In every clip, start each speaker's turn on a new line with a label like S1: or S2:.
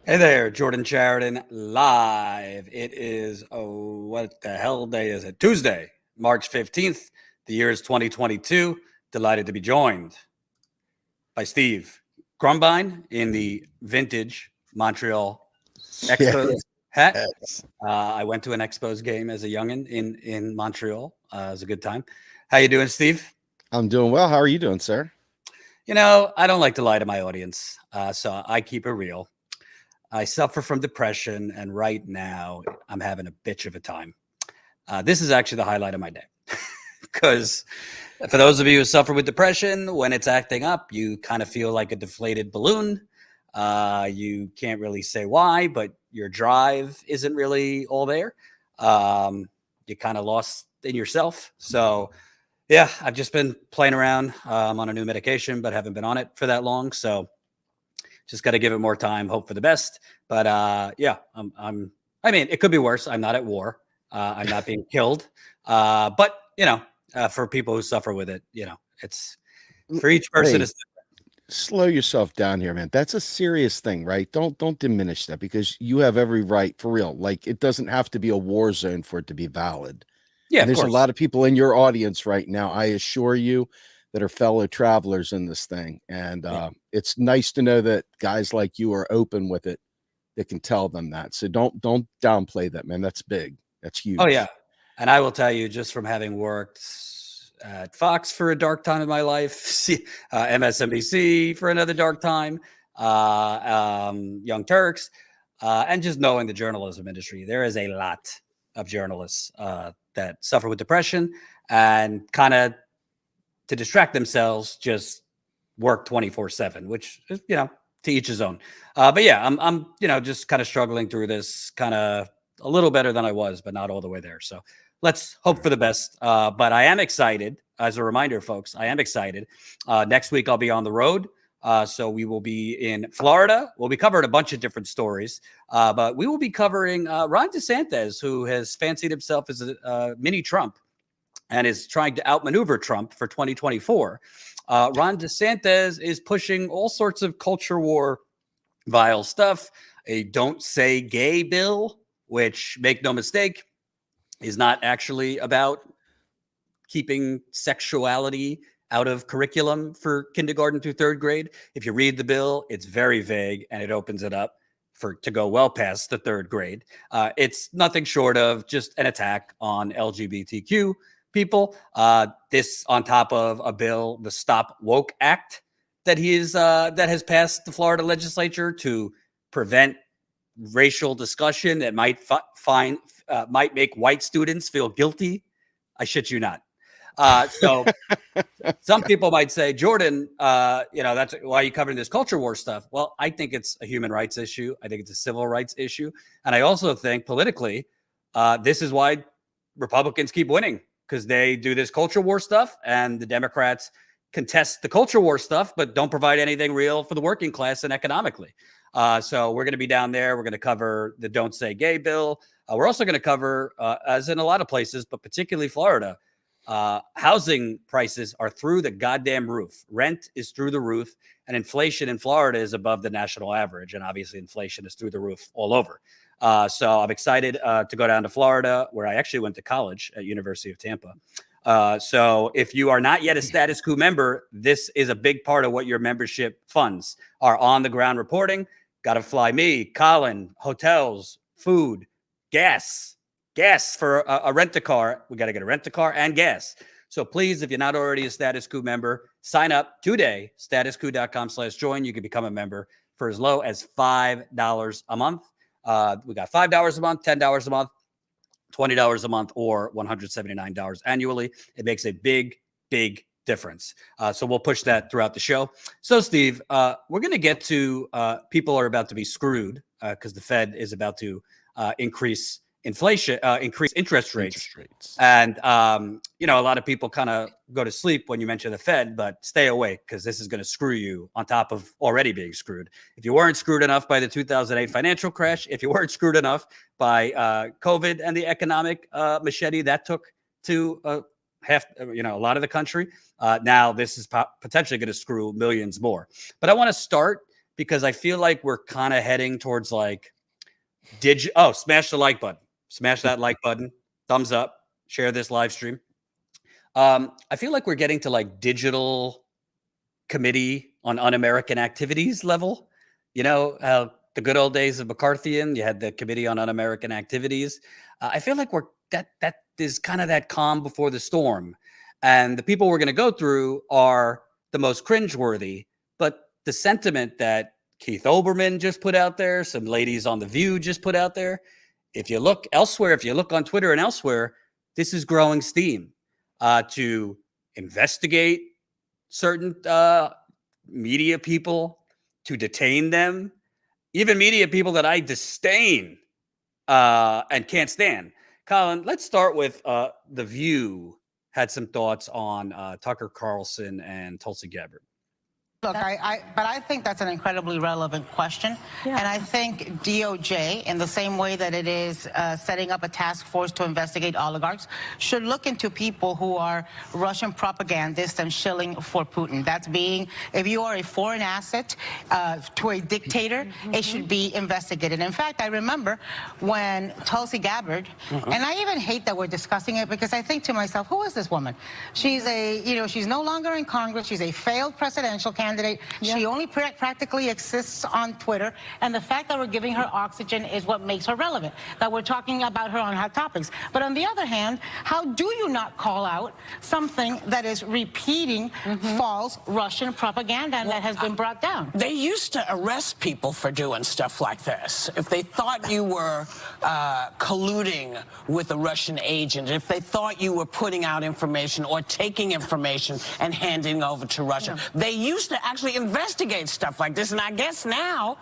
S1: Hey there, Jordan Chariton live. It is, what the hell day is it? Tuesday, March 15th. The year is 2022. Delighted to be joined by Steve Grumbine in the vintage Montreal Expos hat.
S2: Yes.
S1: I went to an Expos game as a youngin in Montreal. It was a good time. How you doing, Steve?
S2: I'm doing well. How are you doing, sir?
S1: I don't like to lie to my audience, so I keep it real. I suffer from depression, and right now I'm having a bitch of a time. This is actually the highlight of my day because for those of you who suffer with depression, when it's acting up, you kind of feel like a deflated balloon. You can't really say why, but your drive isn't really all there. You kind of lost in yourself. So, yeah, I've just been playing around. I'm on a new medication, but haven't been on it for that long. So, just got to give it more time, hope for the best. But yeah, I mean, it could be worse. I'm not at war. I'm not being killed. But for people who suffer with it, it's for each person.
S2: Hey,
S1: It's
S2: slow yourself down here, man. That's a serious thing, right? Don't diminish that because you have every right for real. Like it doesn't have to be a war zone for it to be valid.
S1: yeah,
S2: And
S1: of
S2: there's a
S1: course.
S2: lot of people in your audience right now, I assure you, that are fellow travelers in this thing. And
S1: Yeah.
S2: it's nice to know that guys like you are open with it that can tell them that. So don't downplay that, man. That's big. That's
S1: Oh yeah,
S2: huge.
S1: and I will tell you, just from having worked at Fox for a dark time in my life, MSNBC for another dark time, Young Turks, and just knowing the journalism industry, there is a lot of journalists that suffer with depression and kind of to distract themselves just work 24/7, which is, to each his own. But yeah, I'm just kind of struggling through this, kind of a little better than I was, but not all the way there. So let's hope for the best. But I am excited. As a reminder, folks, I am excited. Next week I'll be on the road. So we will be in Florida. We'll be covering a bunch of different stories, but we will be covering Ron DeSantis, who has fancied himself as a mini Trump and is trying to outmaneuver Trump for 2024. Ron DeSantis is pushing all sorts of culture war vile stuff, a don't say gay bill, which, make no mistake, is not actually about keeping sexuality out of curriculum for kindergarten through third grade. If you read the bill, it's very vague and it opens it up to go well past the third grade. It's nothing short of just an attack on LGBTQ people. This on top of a bill, the Stop Woke Act, that has passed the Florida legislature to prevent racial discussion that might make white students feel guilty. I shit you not. So some people might say, Jordan, that's why you covering this culture war stuff. Well, I think it's a human rights issue. I think it's a civil rights issue. And I also think politically, this is why Republicans keep winning, because they do this culture war stuff and the Democrats contest the culture war stuff, but don't provide anything real for the working class and economically. So we're going to be down there. We're going to cover the Don't Say Gay bill. We're also going to cover, as in a lot of places, but particularly Florida, housing prices are through the goddamn roof. Rent is through the roof, and inflation in Florida is above the national average. And obviously, inflation is through the roof all over. So I'm excited to go down to Florida, where I actually went to college at University of Tampa. So if you are not yet a Status Coup member, this is a big part of what your membership funds are: on the ground reporting. Got to fly me, Colin, hotels, food, gas for a rent-a-car. We got to get a rent-a-car and gas. So please, if you're not already a Status Coup member, sign up today, statuscoup.com/join. You can become a member for as low as $5 a month. We got $5 a month, $10 a month, $20 a month, or $179 annually. It makes a big, big difference. So we'll push that throughout the show. So, Steve, we're going to get to people are about to be screwed because the Fed is about to increase inflation, increase interest rates. And, a lot of people kind of go to sleep when you mention the Fed, but stay awake because this is going to screw you on top of already being screwed. If you weren't screwed enough by the 2008 financial crash, if you weren't screwed enough by COVID and the economic machete that took to a lot of the country, now this is potentially going to screw millions more. But I want to start because I feel like we're kind of heading towards like, smash the like button. Smash that like button. Thumbs up. Share this live stream. I feel like we're getting to like digital committee on un-American activities level. You know, the good old days of McCarthyian, you had the committee on un-American activities. I feel like that is kind of that calm before the storm. And the people we're going to go through are the most cringeworthy. But the sentiment that Keith Olbermann just put out there, some ladies on The View just put out there, if you look elsewhere, if you look on Twitter and elsewhere, this is growing steam to investigate certain media people, to detain them, even media people that I disdain and can't stand. Colin, let's start with The View had some thoughts on Tucker Carlson and Tulsi Gabbard.
S3: Look, but I think that's an incredibly relevant question. Yeah. And I think DOJ, in the same way that it is setting up a task force to investigate oligarchs, should look into people who are Russian propagandists and shilling for Putin. That's being, if you are a foreign asset to a dictator, it should be investigated. In fact, I remember when Tulsi Gabbard, and I even hate that we're discussing it because I think to myself, who is this woman? She's she's no longer in Congress. She's a failed presidential candidate. Yeah. She only practically exists on Twitter, and the fact that we're giving her oxygen is what makes her relevant, that we're talking about her on hot topics. But on the other hand, how do you not call out something that is repeating false Russian propaganda and that has been brought down?
S4: They used to arrest people for doing stuff like this. If they thought you were colluding with a Russian agent, if they thought you were putting out information or taking information and handing over to Russia, they used to actually investigate stuff like this. And I guess now,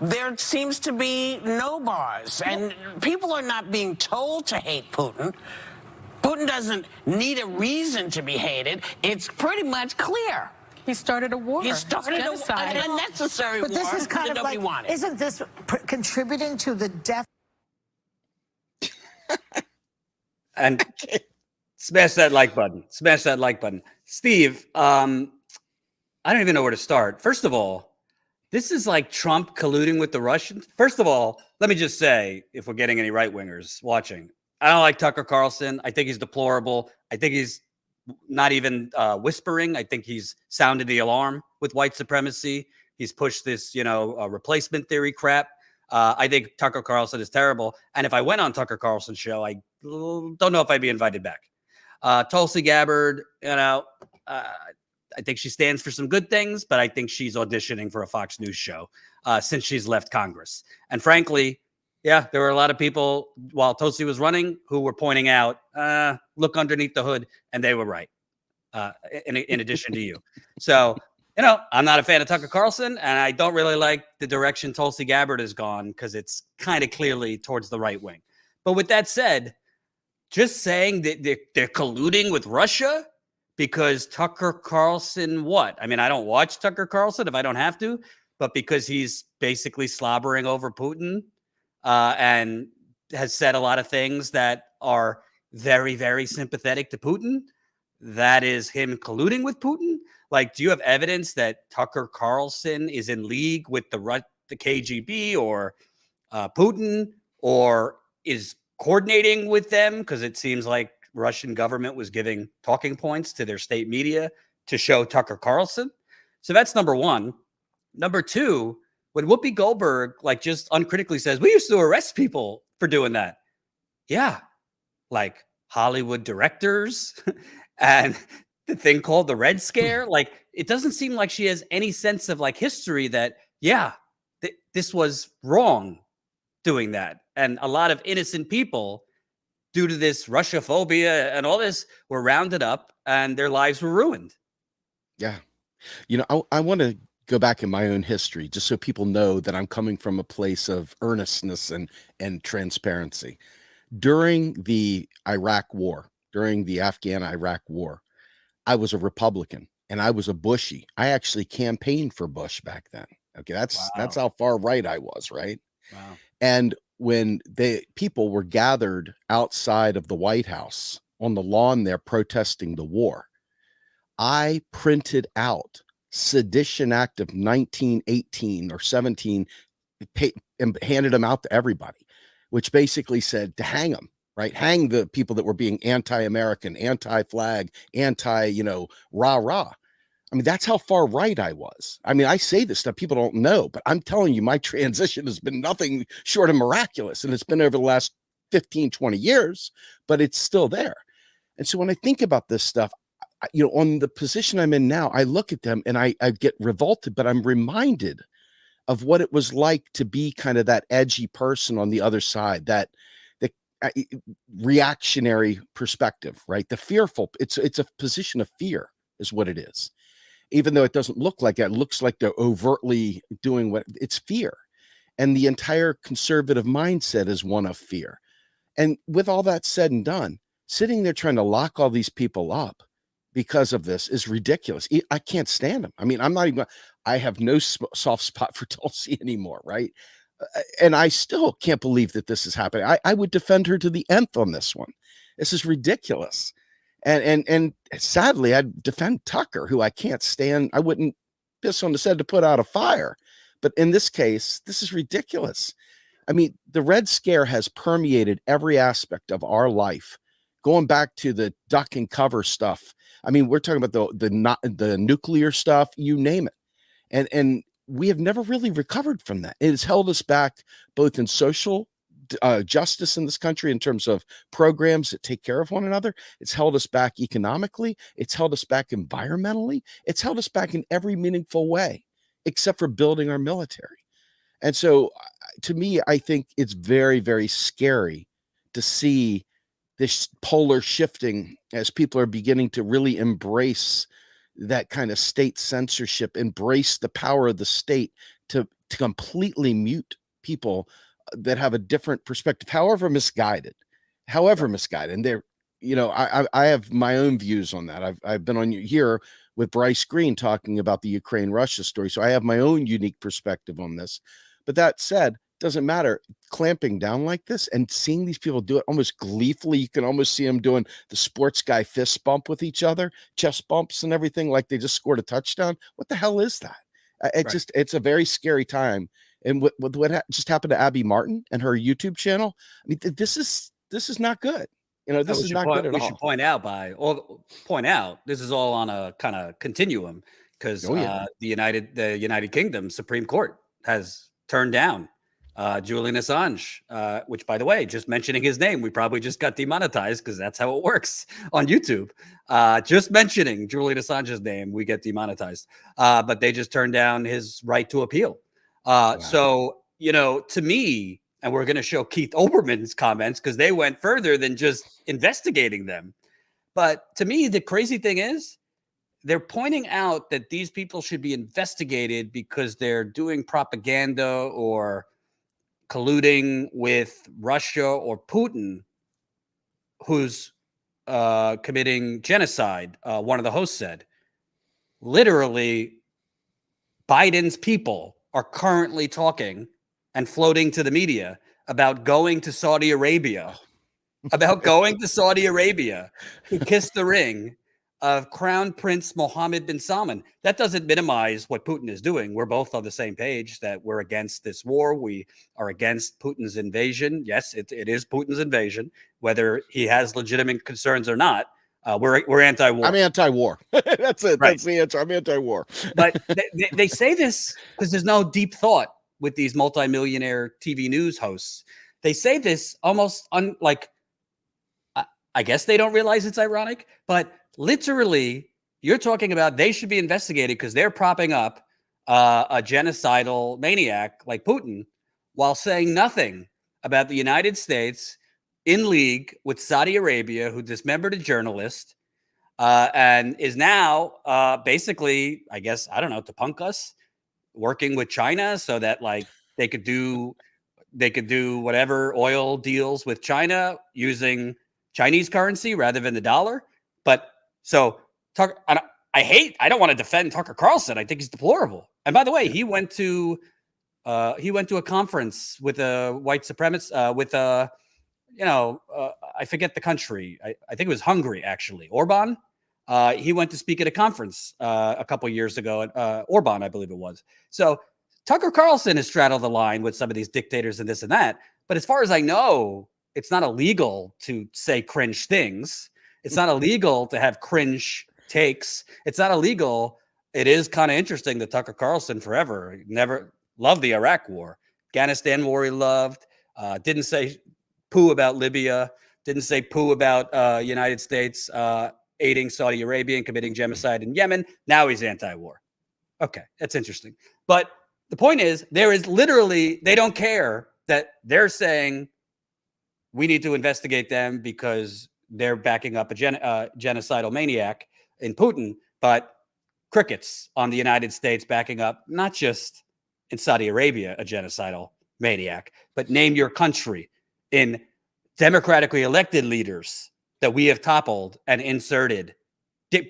S4: there seems to be no bars. And people are not being told to hate Putin. Putin doesn't need a reason to be hated. It's pretty much clear.
S5: He started a war.
S4: He started an unnecessary war.
S3: But this is kind of like,
S4: wanted.
S3: Isn't this contributing to the death?
S1: And smash that like button. Smash that like button. Steve, I don't even know where to start. First of all, this is like Trump colluding with the Russians. First of all, let me just say, if we're getting any right-wingers watching, I don't like Tucker Carlson. I think he's deplorable. I think he's not even whispering. I think he's sounded the alarm with white supremacy. He's pushed this, replacement theory crap. I think Tucker Carlson is terrible. And if I went on Tucker Carlson's show, I don't know if I'd be invited back. Tulsi Gabbard, I think she stands for some good things, but I think she's auditioning for a Fox News show since she's left Congress. And frankly, yeah, there were a lot of people while Tulsi was running who were pointing out, look underneath the hood, and they were right, in addition to you. So, I'm not a fan of Tucker Carlson, and I don't really like the direction Tulsi Gabbard has gone because it's kind of clearly towards the right wing. But with that said, just saying that they're colluding with Russia because Tucker Carlson, what? I mean, I don't watch Tucker Carlson if I don't have to, but because he's basically slobbering over Putin and has said a lot of things that are very, very sympathetic to Putin, that is him colluding with Putin? Like, do you have evidence that Tucker Carlson is in league with the KGB or Putin, or is coordinating with them? Because it seems like Russian government was giving talking points to their state media to show Tucker Carlson. So that's number one. Number two, when Whoopi Goldberg just uncritically says, we used to arrest people for doing that. Yeah. Like Hollywood directors and the thing called the Red Scare. It doesn't seem like she has any sense of history that, this was wrong doing that. And a lot of innocent people, due to this Russia-phobia and all this, were rounded up and their lives were ruined.
S2: Yeah. I want to go back in my own history just so people know that I'm coming from a place of earnestness and transparency. During the Iraq War, during the Afghan-Iraq War, I was a Republican and I was a Bushy. I actually campaigned for Bush back then. Okay, that's how far right I was, right?
S1: Wow.
S2: And when people were gathered outside of the White House on the lawn there protesting the war, I printed out Sedition Act of 1918 or 17 and handed them out to everybody, which basically said to hang them, right? Hang the people that were being anti-American, anti-flag, rah-rah. I mean, that's how far right I was. I mean, I say this stuff, people don't know, but I'm telling you, my transition has been nothing short of miraculous. And it's been over the last 15, 20 years, but it's still there. And so when I think about this stuff, on the position I'm in now, I look at them and I get revolted, but I'm reminded of what it was like to be kind of that edgy person on the other side, that the reactionary perspective, right? The fearful, it's a position of fear is what it is. Even though it doesn't look like that, it looks like they're overtly doing what it's fear. And the entire conservative mindset is one of fear. And with all that said and done, sitting there trying to lock all these people up because of this is ridiculous. I can't stand them. I mean, I have no soft spot for Tulsi anymore, right? And I still can't believe that this is happening. I would defend her to the nth on this one. This is ridiculous. And sadly, I'd defend Tucker, who I can't stand. I wouldn't piss on his head to put out a fire. But in this case, this is ridiculous. I mean, the Red Scare has permeated every aspect of our life, going back to the duck and cover stuff. I mean, we're talking about the nuclear stuff, you name it. And we have never really recovered from that. It has held us back both in social justice in this country in terms of programs that take care of one another. It's held us back economically. It's held us back environmentally. It's held us back in every meaningful way, except for building our military. And so to me, I think it's very, very scary to see this polar shifting as people are beginning to really embrace that kind of state censorship, embrace the power of the state to completely mute people that have a different perspective, however misguided. And they're, I have my own views on that. I've been on here with Bryce Green talking about the Ukraine-Russia story. So I have my own unique perspective on this. But that said, doesn't matter. Clamping down like this and seeing these people do it almost gleefully, you can almost see them doing the sports guy fist bump with each other, chest bumps and everything, like they just scored a touchdown. What the hell is that? It's a very scary time. And what just happened to Abby Martin and her YouTube channel, I mean, this is not good. This is not good at all.
S1: We should point out this is all on a kind of continuum because the United Kingdom Supreme Court has turned down Julian Assange, which, by the way, just mentioning his name, we probably just got demonetized because that's how it works on YouTube. Just mentioning Julian Assange's name, we get demonetized. But they just turned down his right to appeal. Wow. So, to me, and we're going to show Keith Olbermann's comments because they went further than just investigating them. But to me, the crazy thing is they're pointing out that these people should be investigated because they're doing propaganda or colluding with Russia or Putin, who's committing genocide. One of the hosts said, literally, Biden's people are currently talking and floating to the media about going to Saudi Arabia, to kiss the ring of Crown Prince Mohammed bin Salman. That doesn't minimize what Putin is doing. We're both on the same page that we're against this war. We are against Putin's invasion. Yes, it is Putin's invasion, whether he has legitimate concerns or not. We're anti-war.
S2: I'm anti-war. That's it.
S1: Right.
S2: That's the answer. I'm anti-war.
S1: But they say this because there's no deep thought with these multimillionaire TV news hosts. They say this almost like, I guess they don't realize it's ironic, but literally you're talking about they should be investigated because they're propping up a genocidal maniac like Putin while saying nothing about the United States in league with Saudi Arabia, who dismembered a journalist and is now basically, I guess, I don't know, to punk us, working with China so that like they could do whatever oil deals with China using Chinese currency rather than the dollar. But so Tucker, I don't want to defend Tucker Carlson. I think he's deplorable. And by the way, he went to a conference with a white supremacist, with I forget the country. I think it was Hungary, actually. Orban. He went to speak at a conference a couple years ago at Orban, I believe it was. So Tucker Carlson has straddled the line with some of these dictators and this and that. But as far as I know, it's not illegal to say cringe things. It's not illegal to have cringe takes. It's not illegal. It is kind of interesting that Tucker Carlson forever never loved the Iraq war. Afghanistan war he loved. Didn't say poo about Libya. Didn't say poo about United States aiding Saudi Arabia and committing genocide in Yemen. Now he's anti-war. Okay, that's interesting. But the point is, there is literally, they don't care that they're saying we need to investigate them because they're backing up a genocidal maniac in Putin, but crickets on the United States backing up not just in Saudi Arabia a genocidal maniac, but name your country in democratically elected leaders that we have toppled and inserted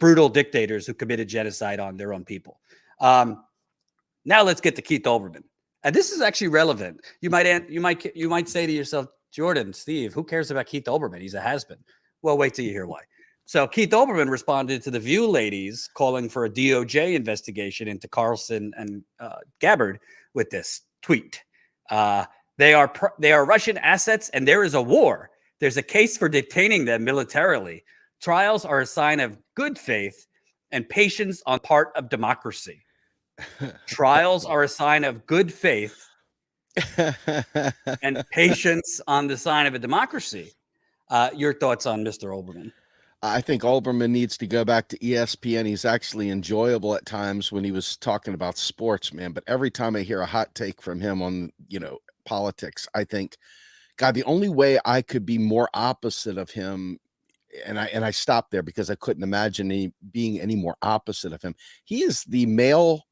S1: brutal dictators who committed genocide on their own people. Now let's get to Keith Olbermann. And this is actually relevant. You might say to yourself, Jordan, Steve, who cares about Keith Olbermann? He's a has-been. Well, wait till you hear why. So Keith Olbermann responded to the View ladies calling for a DOJ investigation into Carlson and Gabbard with this tweet. They are Russian assets and there is a war. There's a case for detaining them militarily. Trials are a sign of good faith and patience on part of democracy. Trials are a sign of good faith and patience on the sign of a democracy. Your thoughts on Mr. Olbermann?
S2: I think Olbermann needs to go back to ESPN. He's actually enjoyable at times when he was talking about sports, man. But every time I hear a hot take from him on, politics, I think, God, the only way I could be more opposite of him, and I stopped there because I couldn't imagine being any more opposite of him. He is the male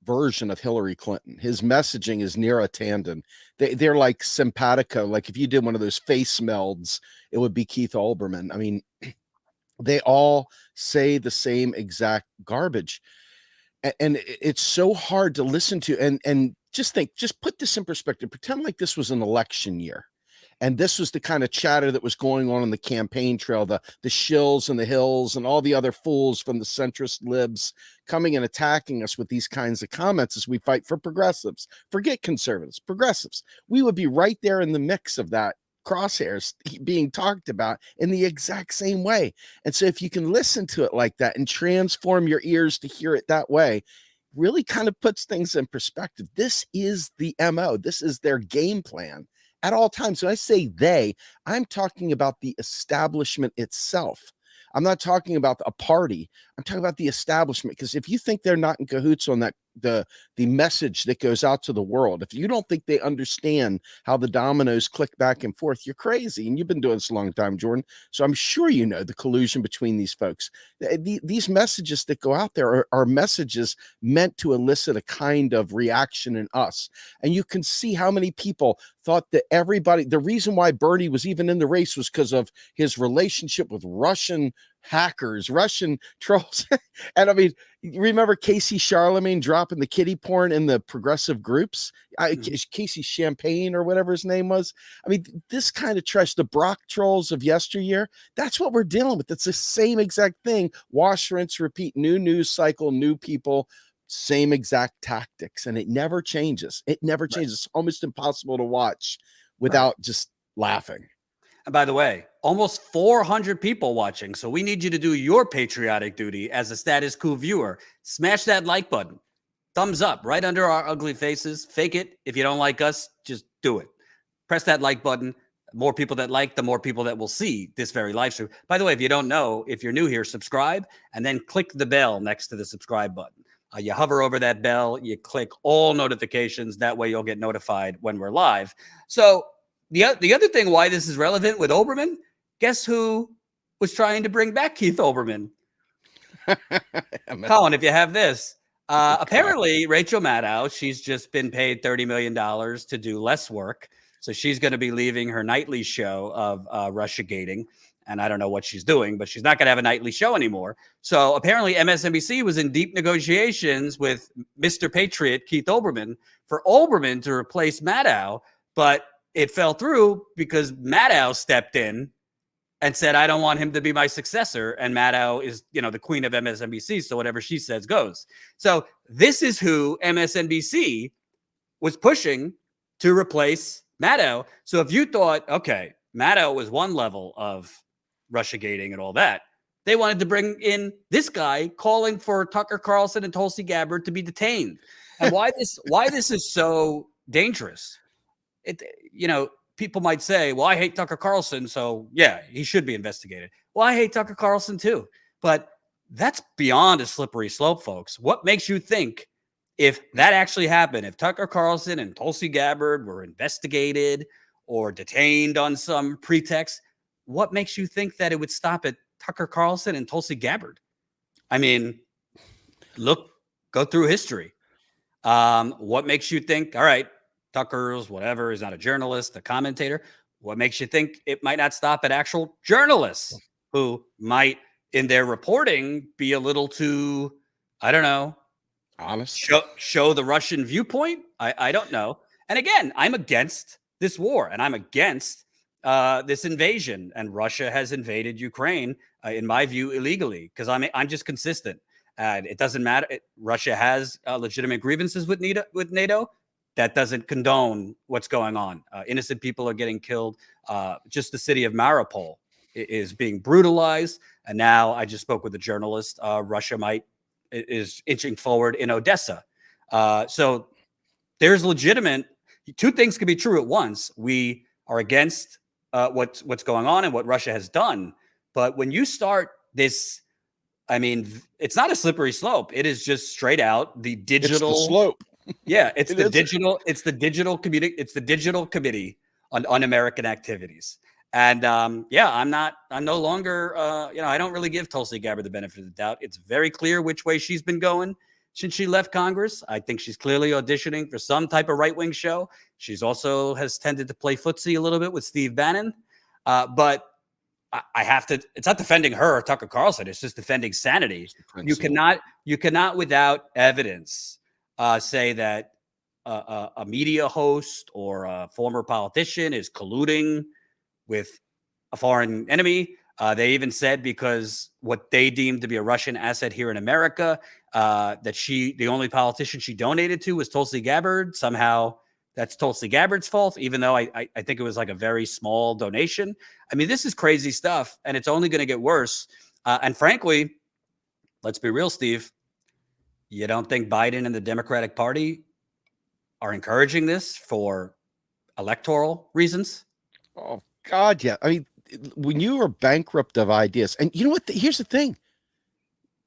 S2: version of Hillary Clinton. His messaging is near a tandem. They're like simpatico. Like if you did one of those face melds, it would be Keith Olbermann. I mean, they all say the same exact garbage. And it's so hard to listen to. And just put this in perspective. Pretend like this was an election year. And this was the kind of chatter that was going on the campaign trail, the shills and the hills and all the other fools from the centrist libs coming and attacking us with these kinds of comments as we fight for progressives. Forget conservatives, progressives. We would be right there in the mix of that crosshairs being talked about in the exact same way. And so if you can listen to it like that and transform your ears to hear it that way, really kind of puts things in perspective. This is the MO. This is their game plan. At all times, when I say they, I'm talking about the establishment itself. I'm not talking about a party. I'm talking about the establishment. Because if you think they're not in cahoots on that, the message that goes out to the world, if you don't think they understand how the dominoes click back and forth, you're crazy. And you've been doing this a long time, Jordan. So I'm sure you know the collusion between these folks. These messages that go out there are messages meant to elicit a kind of reaction in us. And you can see how many people thought that the reason why Bernie was even in the race was because of his relationship with Russian hackers, Russian trolls. And I mean, remember Casey Charlemagne dropping the kiddie porn in the progressive groups? Casey Champagne or whatever his name was. I mean, this kind of trash, the Brock trolls of yesteryear, that's what we're dealing with. It's the same exact thing. Wash, rinse, repeat, new news cycle, new people, same exact tactics. And it never changes. It never changes. It's almost impossible to watch without just laughing.
S1: And by the way, almost 400 people watching. So we need you to do your patriotic duty as a Status Coup viewer. Smash that like button. Thumbs up right under our ugly faces. Fake it. If you don't like us, just do it. Press that like button. The more people that like, the more people that will see this very live stream. By the way, if you don't know, if you're new here, subscribe and then click the bell next to the subscribe button. You hover over that bell, you click all notifications. That way you'll get notified when we're live. So the other thing why this is relevant with Olbermann, guess who was trying to bring back Keith Olbermann? Colin, if you have this. Apparently, Rachel Maddow, she's just been paid $30 million to do less work. So she's going to be leaving her nightly show of Russiagating. And I don't know what she's doing, but she's not going to have a nightly show anymore. So apparently MSNBC was in deep negotiations with Mr. Patriot, Keith Olbermann, for Olbermann to replace Maddow. But it fell through because Maddow stepped in and said, I don't want him to be my successor. And Maddow is, the queen of MSNBC. So whatever she says goes. So this is who MSNBC was pushing to replace Maddow. So if you thought, okay, Maddow was one level of Russiagating and all that, they wanted to bring in this guy calling for Tucker Carlson and Tulsi Gabbard to be detained. And why this is so dangerous. People might say, well, I hate Tucker Carlson, so yeah, he should be investigated. Well, I hate Tucker Carlson too. But that's beyond a slippery slope, folks. What makes you think if that actually happened, if Tucker Carlson and Tulsi Gabbard were investigated or detained on some pretext, what makes you think that it would stop at Tucker Carlson and Tulsi Gabbard? I mean, go through history. What makes you think, all right, Tucker's whatever, is not a journalist, a commentator. What makes you think it might not stop at actual journalists who might, in their reporting, be a little too, I don't know,
S2: honest,
S1: show the Russian viewpoint? I don't know. And again, I'm against this war, and I'm against this invasion. And Russia has invaded Ukraine, in my view, illegally, because I'm just consistent. It doesn't matter. Russia has legitimate grievances with NATO. That doesn't condone what's going on. Innocent people are getting killed. Just the city of Mariupol is being brutalized. And now I just spoke with a journalist. Russia is inching forward in Odessa. So there's legitimate. Two things can be true at once. We are against what's going on and what Russia has done. But when you start this, I mean, it's not a slippery slope. It is just straight out the digital
S2: it's the slope.
S1: Yeah, it's the digital committee on un-American activities. And I'm no longer, I don't really give Tulsi Gabbard the benefit of the doubt. It's very clear which way she's been going since she left Congress. I think she's clearly auditioning for some type of right-wing show. She's also has tended to play footsie a little bit with Steve Bannon. But I have to, it's not defending her or Tucker Carlson. It's just defending sanity. You cannot without evidence say that a media host or a former politician is colluding with a foreign enemy. They even said because what they deemed to be a Russian asset here in America, that the only politician she donated to was Tulsi Gabbard. Somehow that's Tulsi Gabbard's fault, even though I think it was like a very small donation. I mean, this is crazy stuff, and it's only going to get worse. And frankly, let's be real, Steve. You don't think Biden and the Democratic Party are encouraging this for electoral reasons?
S2: Oh, God, yeah. I mean, when you are bankrupt of ideas, and you know what? Here's the thing.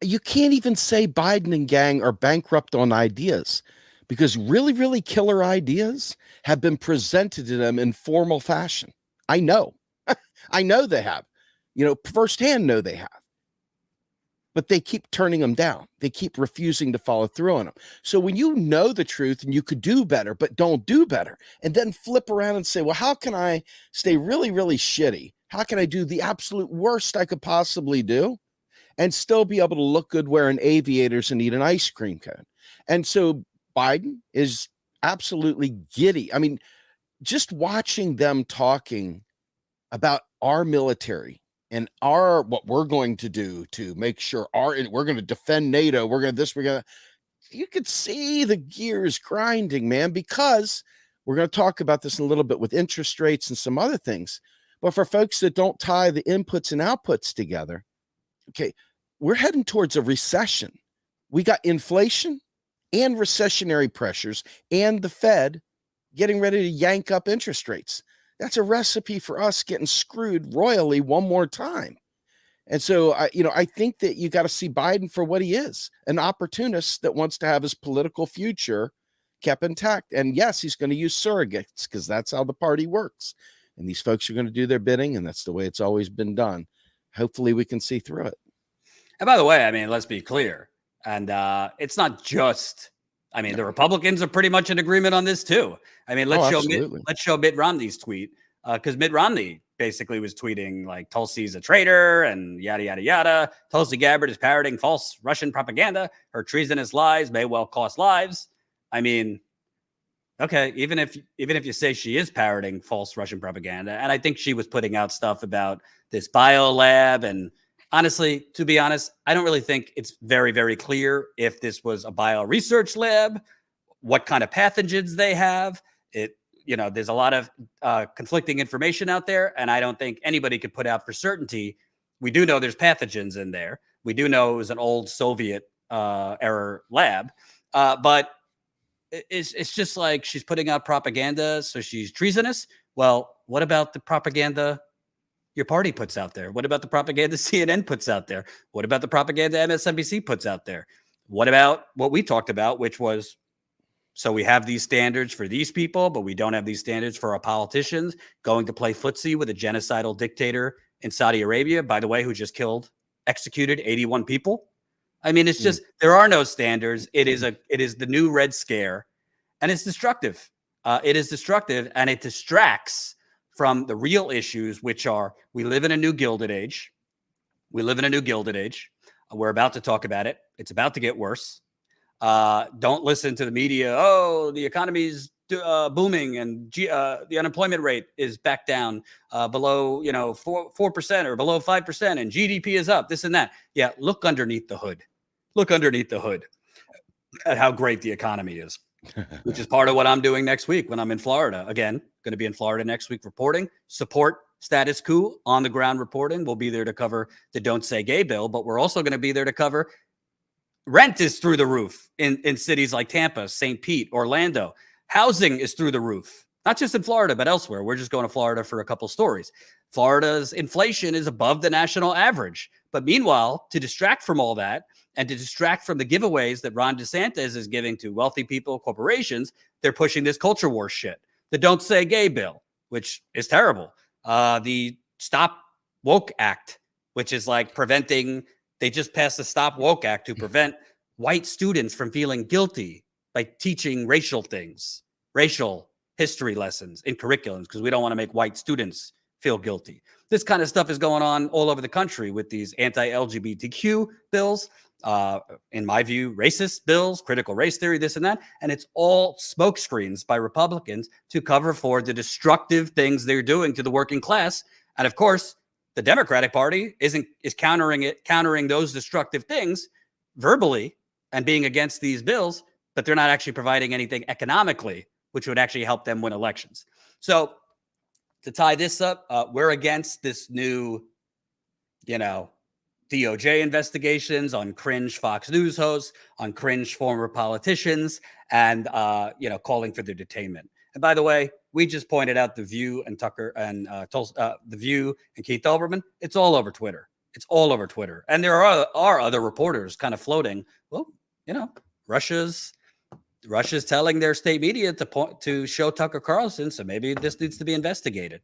S2: You can't even say Biden and gang are bankrupt on ideas because really, really killer ideas have been presented to them in formal fashion. I know. I know they have. Firsthand know they have. But they keep turning them down. They keep refusing to follow through on them. So when you know the truth and you could do better, but don't do better, and then flip around and say, well, how can I stay really, really shitty? How can I do the absolute worst I could possibly do and still be able to look good wearing aviators and eat an ice cream cone? And so Biden is absolutely giddy. I mean, just watching them talking about our military and what we're going to do to make sure we're going to defend NATO. You could see the gears grinding, man, because we're going to talk about this in a little bit with interest rates and some other things. But for folks that don't tie the inputs and outputs together, okay, we're heading towards a recession. We got inflation and recessionary pressures and the Fed getting ready to yank up interest rates. That's a recipe for us getting screwed royally one more time. And so, I think that you got to see Biden for what he is, an opportunist that wants to have his political future kept intact. And yes, he's going to use surrogates because that's how the party works. And these folks are going to do their bidding, and that's the way it's always been done. Hopefully we can see through it.
S1: And by the way, I mean, let's be clear. And it's not just, the Republicans are pretty much in agreement on this too. I mean, let's show Mitt Romney's tweet, because Mitt Romney basically was tweeting like Tulsi's a traitor and yada, yada, yada. Tulsi Gabbard is parroting false Russian propaganda. Her treasonous lies may well cost lives. I mean, Okay, even if you say she is parroting false Russian propaganda, and I think she was putting out stuff about this bio lab, and honestly, to be honest, I don't really think it's very, very clear if this was a bio research lab, what kind of pathogens they have. There's a lot of conflicting information out there, and I don't think anybody could put out for certainty. We do know there's pathogens in there. We do know it was an old Soviet era lab, but it's just like she's putting out propaganda, so she's treasonous. Well, what about the propaganda your party puts out there? What about the propaganda CNN puts out there? What about the propaganda MSNBC puts out there? What about what we talked about, which was, so we have these standards for these people, but we don't have these standards for our politicians going to play footsie with a genocidal dictator in Saudi Arabia, by the way, who just executed 81 people. I mean, it's just, there are no standards. It is the new Red Scare, and it's destructive. It is destructive, and it distracts from the real issues, which are, we live in a new Gilded Age. We live in a new Gilded Age. We're about to talk about it. It's about to get worse. Don't listen to the media. Oh, the economy's booming, and the unemployment rate is back down below 4% or below 5%, and GDP is up. This and that. Yeah, look underneath the hood. Look underneath the hood at how great the economy is, which is part of what I'm doing next week when I'm in Florida. Again, going to be in Florida next week reporting. Support Status Coup on the ground reporting. We'll be there to cover the Don't Say Gay bill, but we're also going to be there to cover rent is through the roof in cities like Tampa, St. Pete, Orlando. Housing is through the roof, not just in Florida, but elsewhere. We're just going to Florida for a couple stories. Florida's inflation is above the national average. But meanwhile, to distract from all that and to distract from the giveaways that Ron DeSantis is giving to wealthy people, corporations, they're pushing this culture war shit. The Don't Say Gay bill, which is terrible. The Stop Woke Act, which is like preventing, they just passed the Stop Woke Act to prevent white students from feeling guilty by teaching racial things, racial history lessons in curriculums, because we don't want to make white students feel guilty. This kind of stuff is going on all over the country with these anti-LGBTQ bills, in my view, racist bills, critical race theory, this and that. And it's all smokescreens by Republicans to cover for the destructive things they're doing to the working class. And of course, the Democratic Party is countering those destructive things verbally and being against these bills, but they're not actually providing anything economically, which would actually help them win elections. So to tie this up, we're against this new, DOJ investigations on cringe Fox News hosts, on cringe former politicians, and, calling for their detainment. And by the way, we just pointed out The View and Tucker and The View and Keith Olbermann. It's all over Twitter. It's all over Twitter. And there are other reporters kind of floating. Well, Russia's telling their state media to show Tucker Carlson, so maybe this needs to be investigated.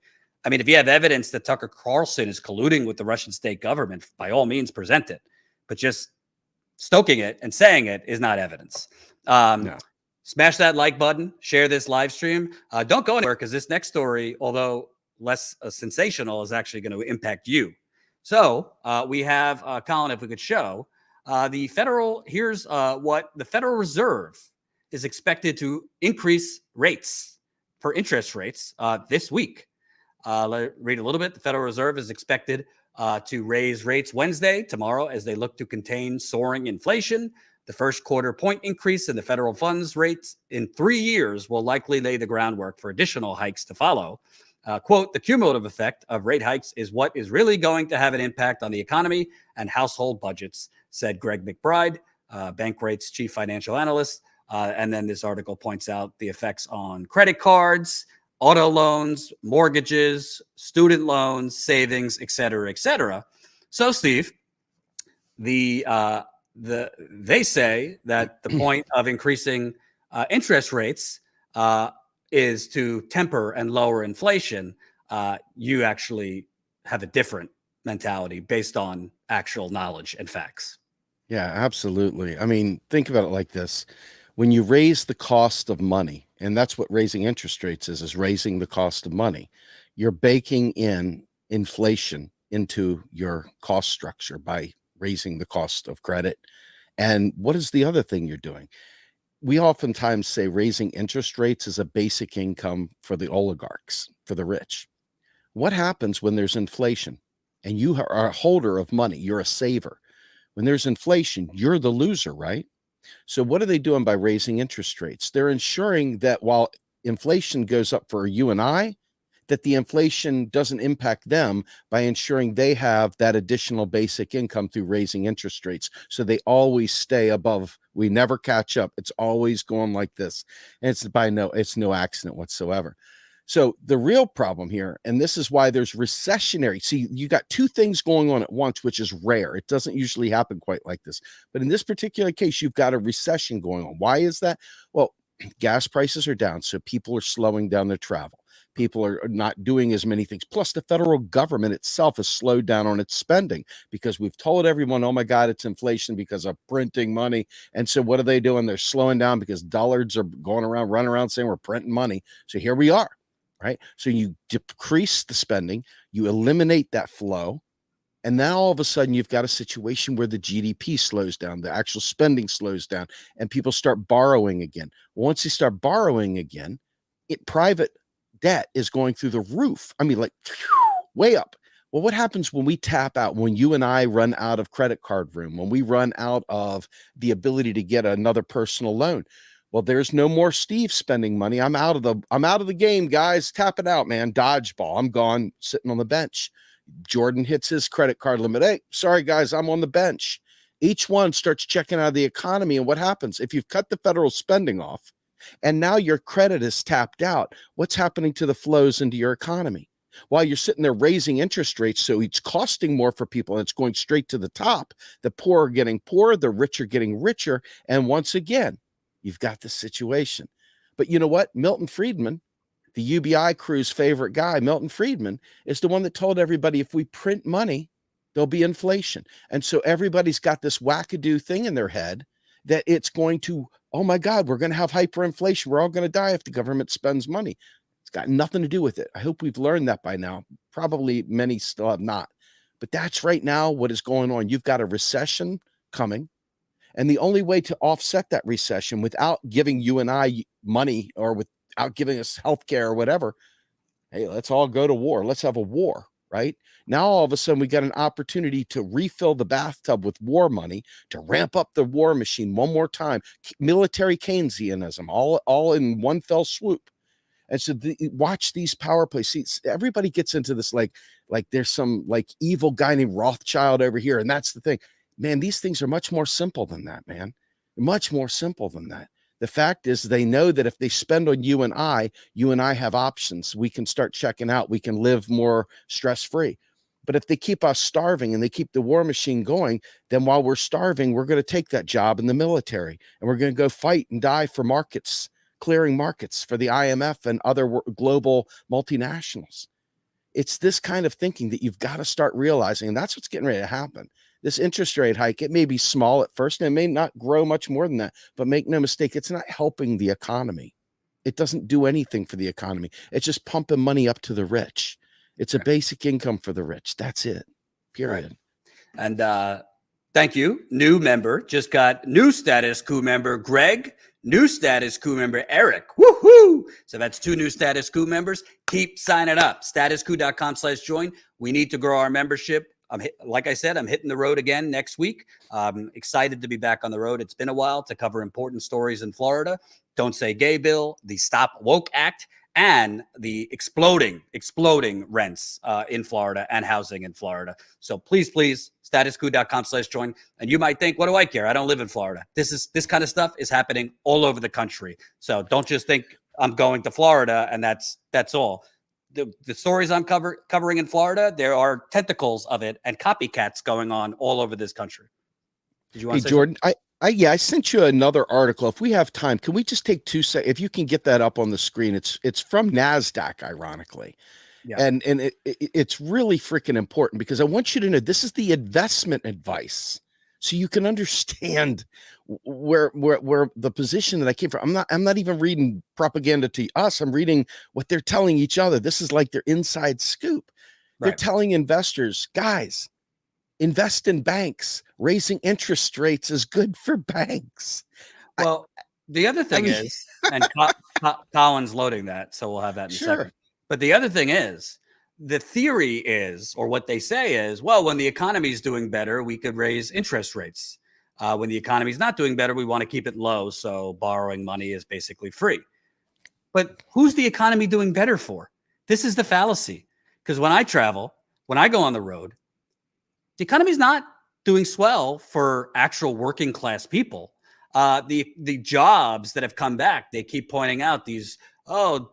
S1: I mean, if you have evidence that Tucker Carlson is colluding with the Russian state government, by all means, present it. But just stoking it and saying it is not evidence. No. Smash that like button. Share this live stream. Don't go anywhere, because this next story, although less sensational, is actually going to impact you. So we have, Colin, if we could show, here's what the Federal Reserve is expected to increase rates for interest rates this week. Read a little bit. The Federal Reserve is expected to raise rates Wednesday, tomorrow, as they look to contain soaring inflation. The first quarter point increase in the federal funds rates in 3 years will likely lay the groundwork for additional hikes to follow. Quote, the cumulative effect of rate hikes is what is really going to have an impact on the economy and household budgets, said Greg McBride, Bankrate's chief financial analyst. And then this article points out the effects on credit cards, auto loans, mortgages, student loans, savings, et cetera, et cetera. So, Steve, they say that the point of increasing interest rates is to temper and lower inflation. You actually have a different mentality based on actual knowledge and facts.
S2: Yeah, absolutely. I mean, think about it like this. When you raise the cost of money, and that's what raising interest rates is raising the cost of money, you're baking in inflation into your cost structure by raising the cost of credit. And what is the other thing you're doing? we oftentimes say raising interest rates is a basic income for the oligarchs, for the rich. What happens when there's inflation and you are a holder of money? You're a saver. When there's inflation, you're the loser, right? So what are they doing by raising interest rates? They're ensuring that while inflation goes up for you and I, that the inflation doesn't impact them by ensuring they have that additional basic income through raising interest rates. So they always stay above. We never catch up. It's always going like this. And it's no accident whatsoever. So the real problem here, and this is why there's recessionary. See, you got two things going on at once, which is rare. It doesn't usually happen quite like this. But in this particular case, you've got a recession going on. Why is that? Well, gas prices are down, so people are slowing down their travel. People are not doing as many things. Plus, the federal government itself has slowed down on its spending because we've told everyone, oh my God, it's inflation because of printing money. And so what are they doing? They're slowing down because dullards are running around saying we're printing money. So here we are, right? So you decrease the spending, you eliminate that flow. And now all of a sudden you've got a situation where the GDP slows down, the actual spending slows down, and people start borrowing again. Once you start borrowing again, private debt is going through the roof. I mean, like way up. Well, what happens when we tap out, when you and I run out of credit card room, when we run out of the ability to get another personal loan? Well, there's no more Steve spending money. I'm out of the game, guys. Tap it out, man. Dodgeball. I'm gone, sitting on the bench. Jordan hits his credit card limit. Hey, sorry guys, I'm on the bench. Each one starts checking out of the economy. And what happens if you've cut the federal spending off and now your credit is tapped out? What's happening to the flows into your economy? While you're sitting there raising interest rates, so it's costing more for people and it's going straight to the top. The poor are getting poorer, the rich are getting richer. And once again, you've got this situation. But you know what? Milton Friedman, the UBI crew's favorite guy, Milton Friedman, is the one that told everybody if we print money, there'll be inflation. And so everybody's got this wackadoo thing in their head that it's going to, oh my God, we're going to have hyperinflation. We're all going to die if the government spends money. It's got nothing to do with it. I hope we've learned that by now. Probably many still have not. But that's right now what is going on. You've got a recession coming. And the only way to offset that recession without giving you and I money or without giving us healthcare or whatever, hey, let's all go to war. Let's have a war, right? Now, all of a sudden, we got an opportunity to refill the bathtub with war money, to ramp up the war machine one more time. Military Keynesianism, all in one fell swoop. And so watch these power plays. See, everybody gets into this like there's some like evil guy named Rothschild over here. And that's the thing. Man, these things are much more simple than that, man. Much more simple than that. The fact is they know that if they spend on you and I have options. We can start checking out. We can live more stress-free. But if they keep us starving and they keep the war machine going, then while we're starving, we're going to take that job in the military and we're going to go fight and die for markets, clearing markets for the IMF and other global multinationals. It's this kind of thinking that you've got to start realizing, and that's what's getting ready to happen. This interest rate hike, it may be small at first and it may not grow much more than that, but make no mistake, it's not helping the economy. It doesn't do anything for the economy. It's just pumping money up to the rich. It's a basic income for the rich. That's it, period.
S1: Right. And thank you. New member, just got new Status Coup member, Greg, new Status Coup member, Eric. Woohoo! So that's 2 new Status Coup members. Keep signing up. StatusCoup.com/join. We need to grow our membership. Like I said, I'm hitting the road again next week. Excited to be back on the road. It's been a while to cover important stories in Florida. Don't Say Gay bill, the Stop Woke Act, and the exploding rents in Florida and housing in Florida. So please, StatusCoup.com/join. And you might think, what do I care? I don't live in Florida. This kind of stuff is happening all over the country. So don't just think I'm going to Florida and that's all. The stories I'm covering in Florida, there are tentacles of it and copycats going on all over this country. Did you want to say
S2: Jordan? I sent you another article. If we have time, can we just take 2 seconds? If you can get that up on the screen, it's from NASDAQ, ironically. Yeah. And it's really freaking important because I want you to know this is the investment advice. So you can understand where the position that I came from. I'm not even reading propaganda to us. I'm reading what they're telling each other. This is like their inside scoop. Right. They're telling investors, guys, invest in banks. Raising interest rates is good for banks.
S1: Well, The other thing is, and Colin's loading that, so we'll have that in a second. But the other thing is, the theory is, or what they say is, well, when the economy is doing better, we could raise interest rates. When the economy is not doing better, we want to keep it low, so borrowing money is basically free. But who's the economy doing better for? This is the fallacy. Because when I travel, when I go on the road, the economy's not doing swell for actual working class people. The jobs that have come back, they keep pointing out these,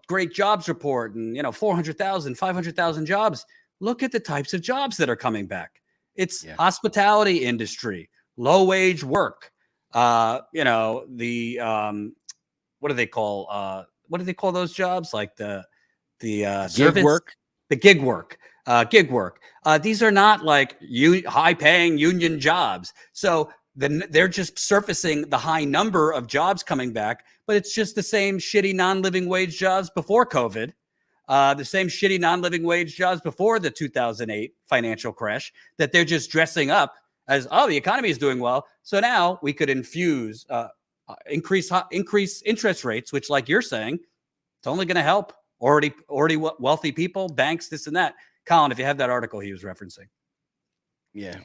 S1: great jobs report and, 400,000, 500,000 jobs. Look at the types of jobs that are coming back. It's hospitality industry, low wage work. What do they call those jobs? Like the
S2: gig work,
S1: the gig work. These are not like high-paying union jobs. So then they're just surfacing the high number of jobs coming back, but it's just the same shitty non-living wage jobs before COVID, the same shitty non-living wage jobs before the 2008 financial crash that they're just dressing up as, the economy is doing well. So now we could increase interest rates, which, like you're saying, it's only going to help already wealthy people, banks, this and that. Colin, if you have that article he was referencing.
S2: Yeah.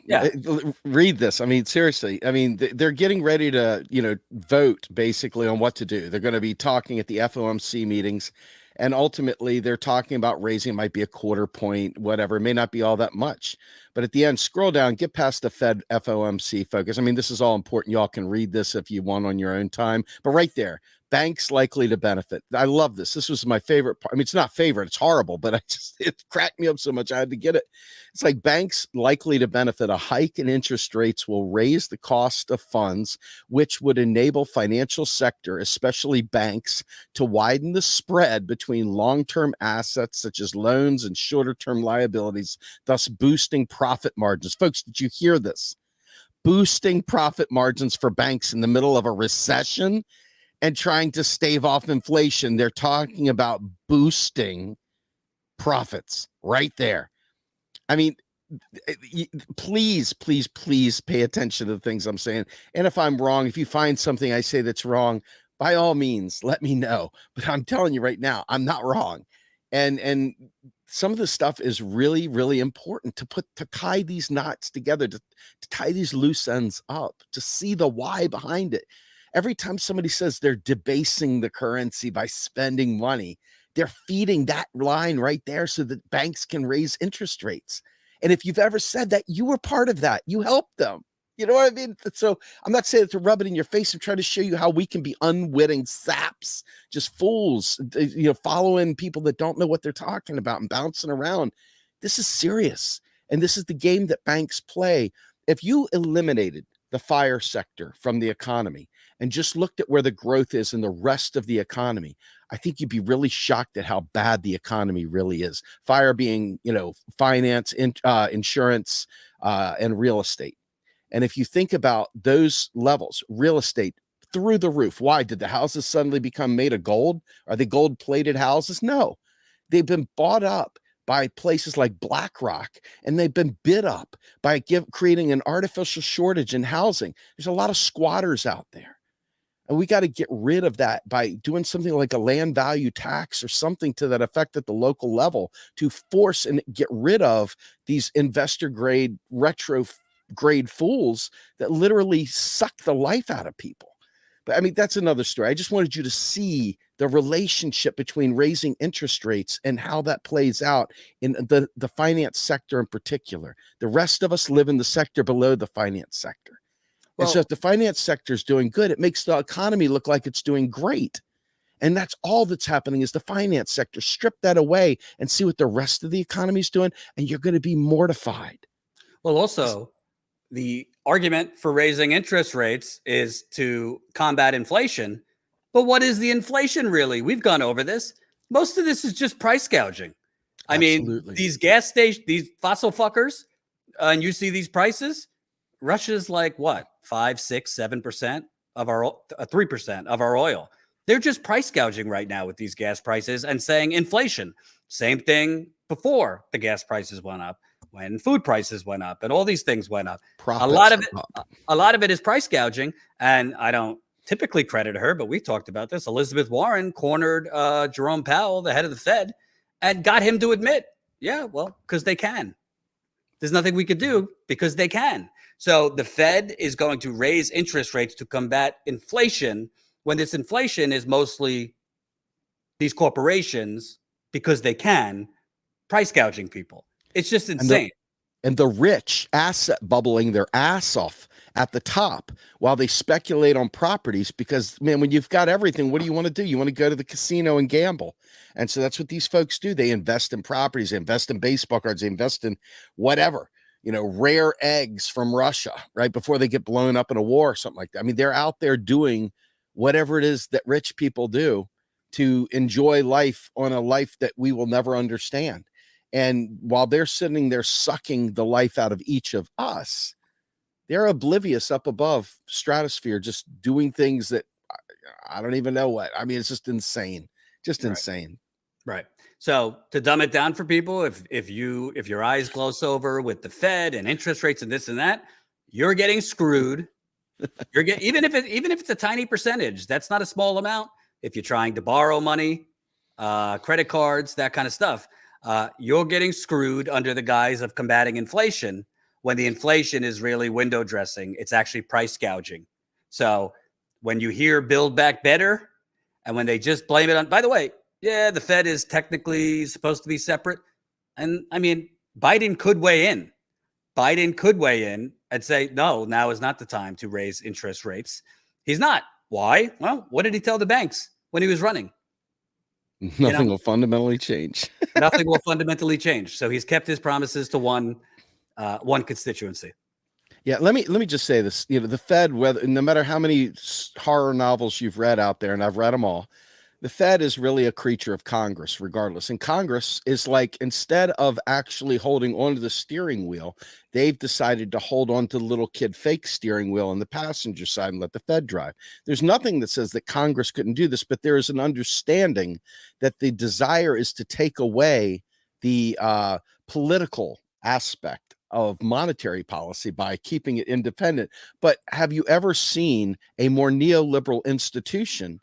S2: Read this. I mean, seriously. I mean, they're getting ready to, vote basically on what to do. They're going to be talking at the FOMC meetings, and ultimately they're talking about raising, it might be a quarter point, whatever. It may not be all that much, but at the end, scroll down, get past the Fed FOMC focus. I mean, this is all important. Y'all can read this if you want on your own time, but right there, banks likely to benefit. I love this. This was my favorite part. I mean, it's not favorite, it's horrible, but it cracked me up so much I had to get it. It's like banks likely to benefit. A hike in interest rates will raise the cost of funds, which would enable financial sector, especially banks, to widen the spread between long-term assets such as loans and shorter-term liabilities, thus boosting profit margins. Folks, did you hear this? Boosting profit margins for banks in the middle of a recession and trying to stave off inflation. They're talking about boosting profits right there. I mean, please pay attention to the things I'm saying. And if I'm wrong, if you find something I say that's wrong, by all means, let me know. But I'm telling you right now, I'm not wrong. And some of the stuff is really, really important to tie these knots together, to tie these loose ends up, to see the why behind it. Every time somebody says they're debasing the currency by spending money, they're feeding that line right there so that banks can raise interest rates. And if you've ever said that, you were part of that. You helped them. You know what I mean? So I'm not saying to rub it in your face. I'm trying to show you how we can be unwitting saps, just fools, following people that don't know what they're talking about and bouncing around. This is serious. And this is the game that banks play. If you eliminated the fire sector from the economy and just looked at where the growth is in the rest of the economy, I think you'd be really shocked at how bad the economy really is. Fire being, finance, insurance, and real estate. And if you think about those levels, real estate through the roof. Why? Did the houses suddenly become made of gold? Are they gold-plated houses? No. They've been bought up by places like BlackRock, and they've been bid up by creating an artificial shortage in housing. There's a lot of squatters out there. And we got to get rid of that by doing something like a land value tax or something to that effect at the local level to force and get rid of these investor grade, retro grade fools that literally suck the life out of people. But I mean, that's another story. I just wanted you to see the relationship between raising interest rates and how that plays out in the finance sector in particular. The rest of us live in the sector below the finance sector. And so if the finance sector is doing good, it makes the economy look like it's doing great. And that's all that's happening is the finance sector. Strip that away and see what the rest of the economy is doing, and you're going to be mortified.
S1: Well, also, the argument for raising interest rates is to combat inflation. But what is the inflation really? We've gone over this. Most of this is just price gouging.
S2: Absolutely.
S1: I mean, these gas stations, these fossil fuckers, and you see these prices, Russia's like what? 5, 6, 7% of our 3% of our oil. They're just price gouging right now with these gas prices and saying inflation. Same thing before the gas prices went up, when food prices went up, and all these things went up. A lot of it is price gouging, and I don't typically credit her, but we talked about this. Elizabeth Warren cornered Jerome Powell, the head of the Fed, and got him to admit, yeah, well, because they can. There's nothing we could do because they can. So the Fed is going to raise interest rates to combat inflation when this inflation is mostly these corporations, because they can, price gouging people. It's just insane.
S2: And the rich asset bubbling their ass off at the top while they speculate on properties, because, man, when you've got everything, what do you want to do? You want to go to the casino and gamble. And so that's what these folks do. They invest in properties, they invest in baseball cards, they invest in whatever, rare eggs from Russia, right before they get blown up in a war or something like that. I mean, they're out there doing whatever it is that rich people do to enjoy life on a life that we will never understand. And while they're sitting there sucking the life out of each of us, they're oblivious up above stratosphere, just doing things that I don't even know what. I mean, it's just insane, insane.
S1: Right. So to dumb it down for people, if your eyes gloss over with the Fed and interest rates and this and that, you're getting screwed. Even if it's a tiny percentage, that's not a small amount. If you're trying to borrow money, credit cards, that kind of stuff, you're getting screwed under the guise of combating inflation, when the inflation is really window dressing. It's actually price gouging. So when you hear Build Back Better, and when they just blame it on, by the way, yeah, the Fed is technically supposed to be separate. And I mean, Biden could weigh in. And say, no, now is not the time to raise interest rates. He's not. Why? Well, what did he tell the banks when he was running?
S2: Nothing will fundamentally change.
S1: Nothing will fundamentally change. So he's kept his promises to one constituency.
S2: Yeah, let me just say this. The Fed, no matter how many horror novels you've read out there, and I've read them all, the Fed is really a creature of Congress, regardless. And Congress is like, instead of actually holding onto the steering wheel, they've decided to hold on to the little kid fake steering wheel on the passenger side and let the Fed drive. There's nothing that says that Congress couldn't do this, but there is an understanding that the desire is to take away the political aspect of monetary policy by keeping it independent. But have you ever seen a more neoliberal institution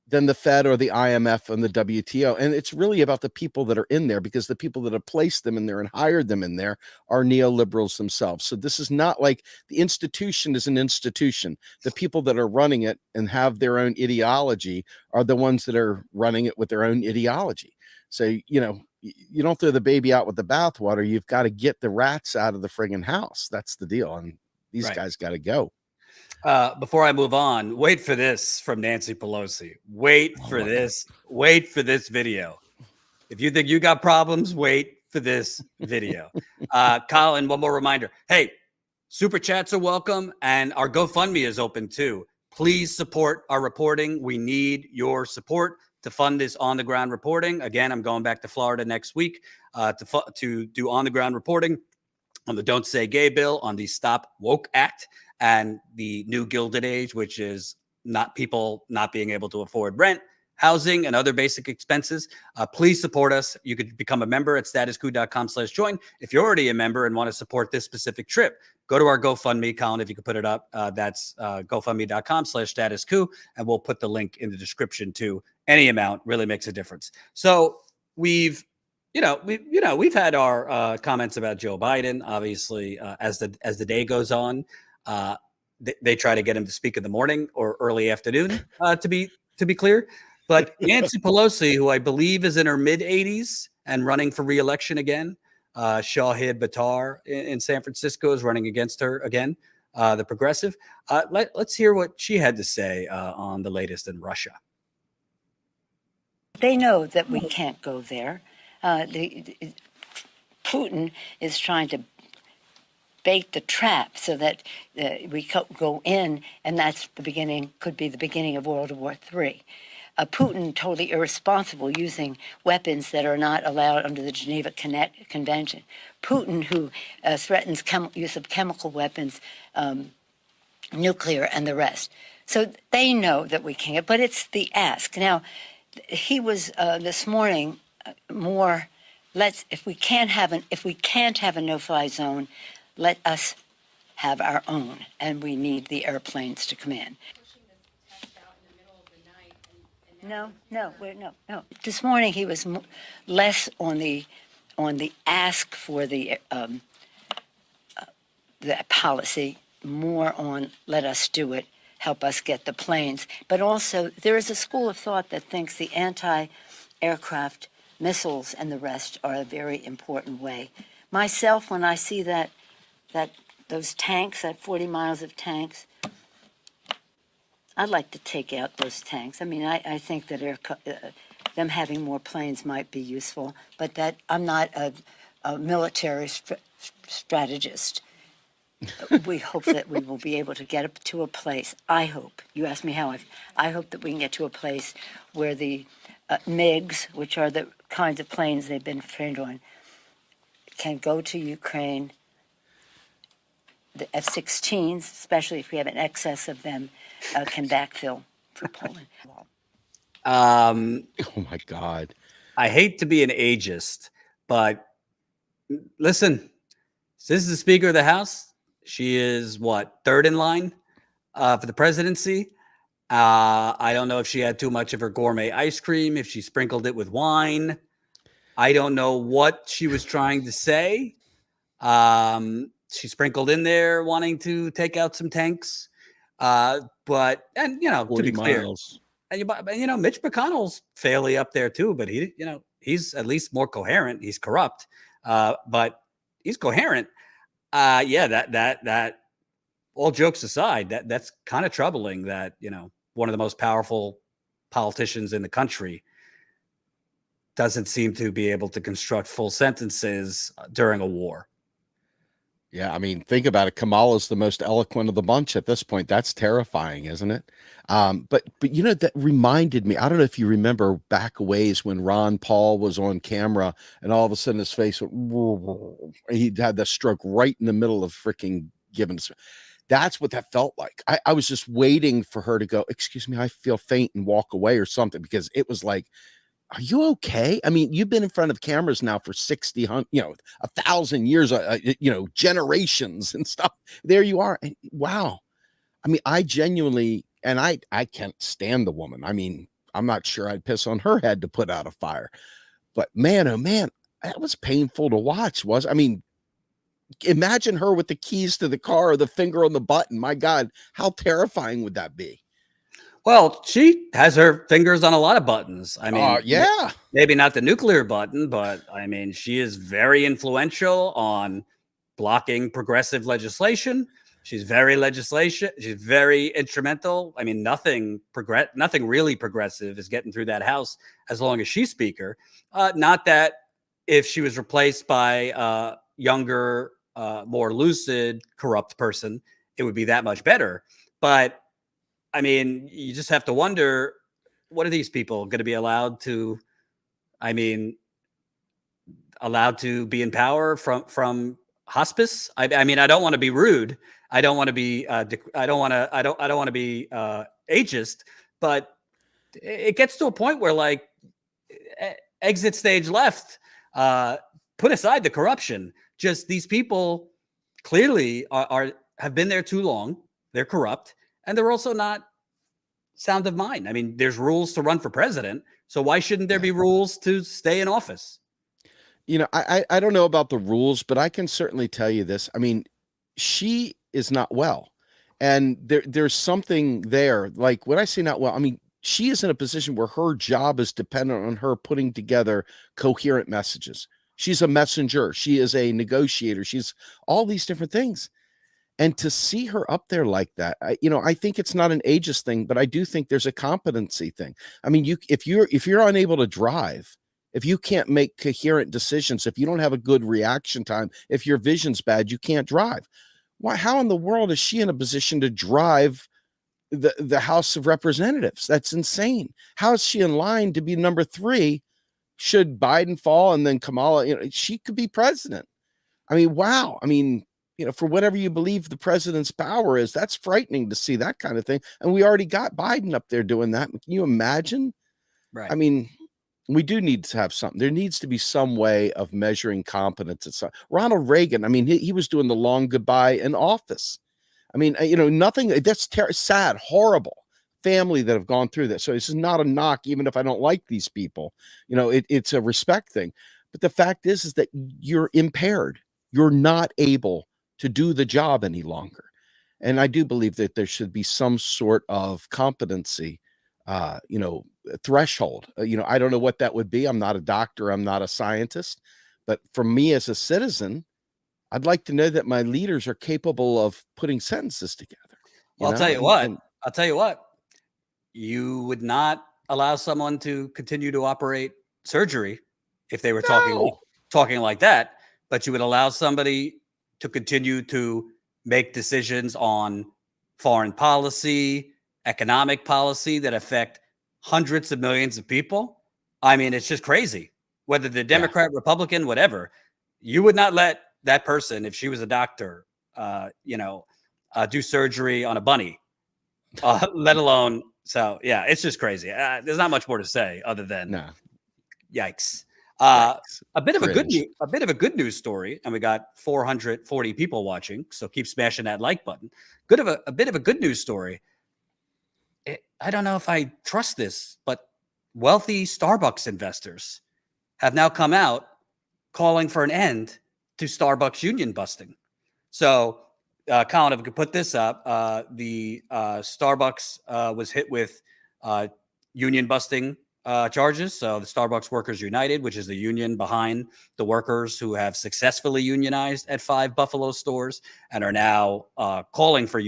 S2: than the Fed or the IMF and the WTO? And it's really about the people that are in there, because the people that have placed them in there and hired them in there are neoliberals themselves. So this is not like the institution is an institution. The people that are running it and have their own ideology are the ones that are running it with their own ideology. So, you don't throw the baby out with the bathwater. You've got to get the rats out of the friggin' house. That's the deal. And these guys got to go.
S1: Before I move on, wait for this from Nancy Pelosi. Wait for this video. If you think you got problems, wait for this video. Colin, one more reminder. Hey, super chats are welcome, and our GoFundMe is open too. Please support our reporting. We need your support to fund this on-the-ground reporting. Again, I'm going back to Florida next week to do on-the-ground reporting on the Don't Say Gay bill, on the Stop Woke Act, and the new Gilded Age, which is people not being able to afford rent, housing, and other basic expenses. Please support us. You could become a member at statuscoup.com/join. If you're already a member and want to support this specific trip, go to our GoFundMe, Colin, if you could put it up. That's gofundme.com/statuscoup, and we'll put the link in the description too. Any amount really makes a difference. So we've had our comments about Joe Biden. Obviously, as the day goes on, they try to get him to speak in the morning or early afternoon. To be clear, but Nancy Pelosi, who I believe is in her mid-80s and running for re-election again, Shahid Buttar in San Francisco is running against her again. The progressive. Let's hear what she had to say on the latest in Russia.
S5: They know that we can't go there. Putin is trying to bait the trap so that we go in, and that's could be the beginning of World War III. Putin totally irresponsible, using weapons that are not allowed under the Geneva Convention. Putin, who threatens use of chemical weapons, nuclear, and the rest. So they know that we can't, but it's the ask. Now, he was this morning if we can't have a no-fly zone, let us have our own, and we need the airplanes to come in. No. This morning he was less on the ask for the policy, more on let us do it, help us get the planes. But also there is a school of thought that thinks the anti-aircraft missiles and the rest are a very important way. Myself, when I see those tanks, that 40 miles of tanks, I'd like to take out those tanks. I mean, I think that them having more planes might be useful, but that I'm not a military strategist. We hope that we will be able to get up to a place. I hope. You asked me how. I hope that we can get to a place where the MiGs, which are the kinds of planes they've been trained on, can go to Ukraine. The F-16s, especially if we have an excess of them, can backfill for Poland.
S2: Oh my God.
S1: I hate to be an ageist, but listen, this is the Speaker of the House. She is what, third in line for the presidency. I don't know if she had too much of her gourmet ice cream, if she sprinkled it with wine. I don't know what she was trying to say. She sprinkled in there wanting to take out some tanks. But to be clear, and Mitch McConnell's fairly up there too, but he's at least more coherent. He's corrupt, but he's coherent. That all jokes aside, that's kind of troubling that, one of the most powerful politicians in the country doesn't seem to be able to construct full sentences during a war.
S2: Yeah, I mean, think about it. Kamala's the most eloquent of the bunch at this point. That's terrifying, isn't it? But that reminded me. I don't know if you remember back a ways when Ron Paul was on camera, and all of a sudden his face went, he had that stroke right in the middle of freaking giving. That's what that felt like. I was just waiting for her to go, "Excuse me, I feel faint," and walk away or something, because it was like, are you okay? I mean, you've been in front of cameras now for 1,000 years, generations and stuff. There you are. And wow. I mean, I genuinely, and I can't stand the woman. I mean, I'm not sure I'd piss on her head to put out a fire, but man, oh man, that was painful to watch. I mean, imagine her with the keys to the car or the finger on the button. My God, how terrifying would that be?
S1: Well, she has her fingers on a lot of buttons. I mean,
S2: yeah,
S1: maybe not the nuclear button, but I mean, she is very influential on blocking progressive legislation. She's very instrumental. I mean, nothing really progressive is getting through that house as long as she's speaker. Not that if she was replaced by a younger, more lucid, corrupt person, it would be that much better. But I mean, you just have to wonder, what are these people going to be allowed to be in power from hospice? I mean, I don't want to be rude. I don't want to be ageist, but it gets to a point where, like, exit stage left, put aside the corruption. Just these people clearly have been there too long. They're corrupt. And they're also not sound of mind. I mean, there's rules to run for president. So why shouldn't there be rules to stay in office?
S2: I don't know about the rules, but I can certainly tell you this. I mean, she is not well. And there's something there. Like, when I say not well, I mean, she is in a position where her job is dependent on her putting together coherent messages. She's a messenger. She is a negotiator. She's all these different things. And to see her up there like that, I think it's not an ageist thing, but I do think there's a competency thing. I mean, if you're unable to drive, if you can't make coherent decisions, if you don't have a good reaction time, if your vision's bad, you can't drive. How in the world is she in a position to drive the House of Representatives? That's insane. How is she in line to be number 3? Should Biden fall and then Kamala, she could be president. I mean, wow. I mean, for whatever you believe the president's power is, that's frightening to see that kind of thing. And we already got Biden up there doing that. Can you imagine?
S1: Right.
S2: I mean, we do need to have something. There needs to be some way of measuring competence. Ronald Reagan, I mean, he was doing the long goodbye in office. I mean, nothing, that's sad, horrible. family that have gone through this. So this is not a knock, even if I don't like these people. It's a respect thing. But the fact is that you're impaired. You're not able to do the job any longer. And I do believe that there should be some sort of competency, threshold. I don't know what that would be. I'm not a doctor. I'm not a scientist. But for me as a citizen, I'd like to know that my leaders are capable of putting sentences together.
S1: Well, I'll tell you what. You would not allow someone to continue to operate surgery if they were talking like that, but you would allow somebody to continue to make decisions on foreign policy, economic policy that affect hundreds of millions of people. I mean, it's just crazy. Whether the Democrat, Republican, whatever, you would not let that person, if she was a doctor, do surgery on a bunny, let alone. So yeah, it's just crazy. There's not much more to say other than yikes. A bit of a good news story, and we got 440 people watching. So keep smashing that like button. A bit of a good news story. I don't know if I trust this, but wealthy Starbucks investors have now come out calling for an end to Starbucks union busting. So, Colin, if we could put this up, the Starbucks was hit with union busting charges. So the Starbucks Workers United, which is the union behind the workers who have successfully unionized at 5 Buffalo stores and are now filing for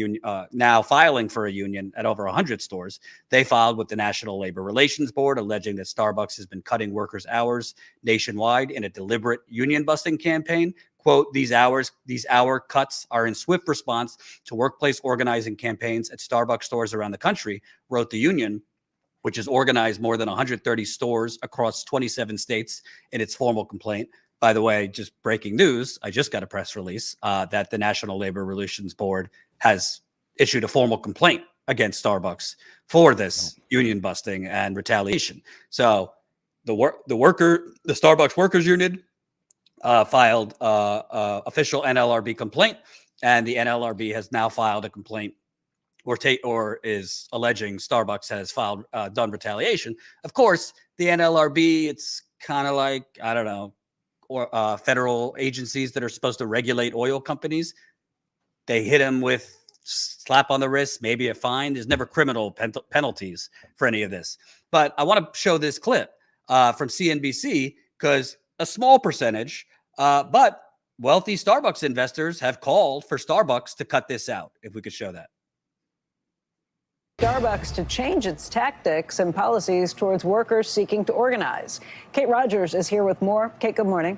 S1: a union at over 100 stores. They filed with the National Labor Relations Board, alleging that Starbucks has been cutting workers' hours nationwide in a deliberate union busting campaign. Quote, these hour cuts are in swift response to workplace organizing campaigns at Starbucks stores around the country, wrote the union, which has organized more than 130 stores across 27 states in its formal complaint. By the way, just breaking news, I just got a press release that the National Labor Relations Board has issued a formal complaint against Starbucks for this union busting and retaliation. So the Starbucks Workers Union filed official NLRB complaint, and the NLRB has now filed a complaint or is alleging Starbucks has done retaliation. Of course, the NLRB, it's kind of like, I don't know, or federal agencies that are supposed to regulate oil companies. They hit them with slap on the wrist, maybe a fine. There's never criminal penalties for any of this. But I want to show this clip from CNBC because a small percentage, but wealthy Starbucks investors have called for Starbucks to cut this out. If we could show that.
S6: Starbucks to change its tactics and policies towards workers seeking to organize. Kate Rogers is here with more. Kate, good morning.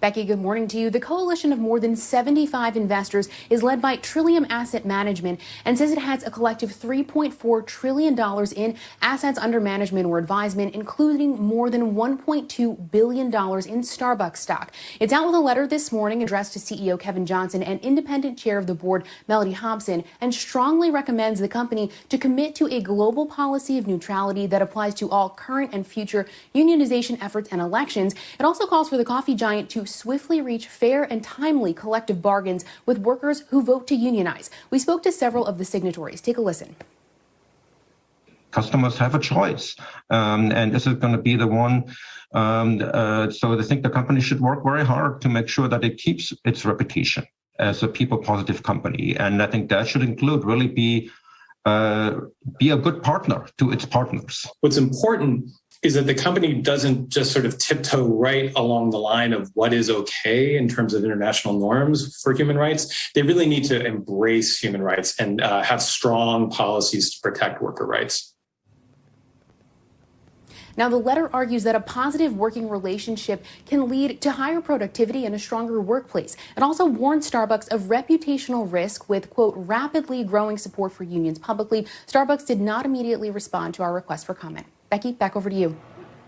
S7: Becky, good morning to you. The coalition of more than 75 investors is led by Trillium Asset Management and says it has a collective $3.4 trillion in assets under management or advisement, including more than $1.2 billion in Starbucks stock. It's out with a letter this morning addressed to CEO Kevin Johnson and independent chair of the board, Melody Hobson, and strongly recommends the company to commit to a global policy of neutrality that applies to all current and future unionization efforts and elections. It also calls for the coffee giant to swiftly reach fair and timely collective bargains with workers who vote to unionize. We spoke to several of the signatories. Take a listen.
S8: Customers have a choice, and this is going to be the one. So I think the company should work very hard to make sure that it keeps its reputation as a people-positive company, and I think that should include really be a good partner to its partners.
S9: What's important is that the company doesn't just sort of tiptoe right along the line of what is okay in terms of international norms for human rights. They really need to embrace human rights and have strong policies to protect worker rights.
S7: Now, the letter argues that a positive working relationship can lead to higher productivity and a stronger workplace. It also warns Starbucks of reputational risk with, quote, rapidly growing support for unions publicly. Starbucks did not immediately respond to our request for comment. Becky, back over to you.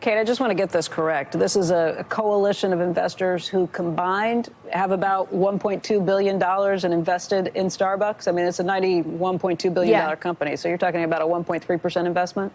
S6: Kate, I just want to get this correct. This is a coalition of investors who combined have about $1.2 billion and invested in Starbucks. I mean, it's a $91.2 billion company. So you're talking about a 1.3% investment?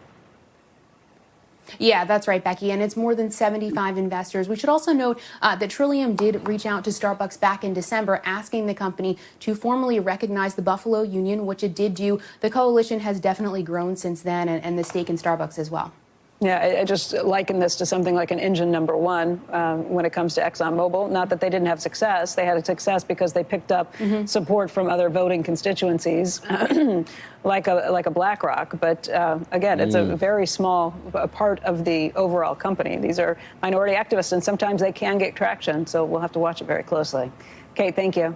S7: Yeah, that's right, Becky. And it's more than 75 investors. We should also note that Trillium did reach out to Starbucks back in December, asking the company to formally recognize the Buffalo Union, which it did do. The coalition has definitely grown since then, and the stake in Starbucks as well.
S6: Yeah, I just liken this to something like an engine number one when it comes to ExxonMobil. Not that they didn't have success. They had success because they picked up support from other voting constituencies, like a BlackRock. But again, it's a very small part of the overall company. These are minority activists, and sometimes they can get traction. So we'll have to watch it very closely. Kate, thank you.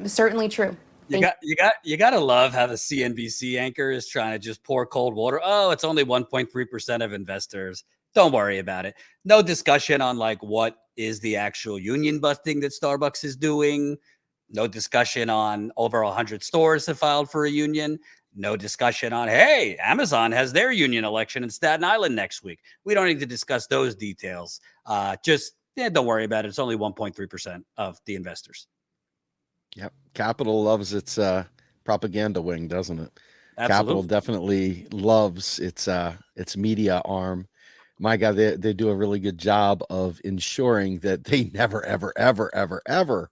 S7: Certainly true.
S1: You gotta love how the CNBC anchor is trying to just pour cold water. Oh, it's only 1.3% of investors. Don't worry about it. No discussion on like what is the actual union busting that Starbucks is doing. No discussion on over 100 stores have filed for a union. No discussion on, hey, Amazon has their union election in Staten Island next week. We don't need to discuss those details. Don't worry about it. It's only 1.3% of the investors.
S2: Yep. Capital loves its propaganda wing, doesn't it?
S1: Absolutely.
S2: Capital definitely loves its media arm. My God, they do a really good job of ensuring that they never, ever, ever, ever, ever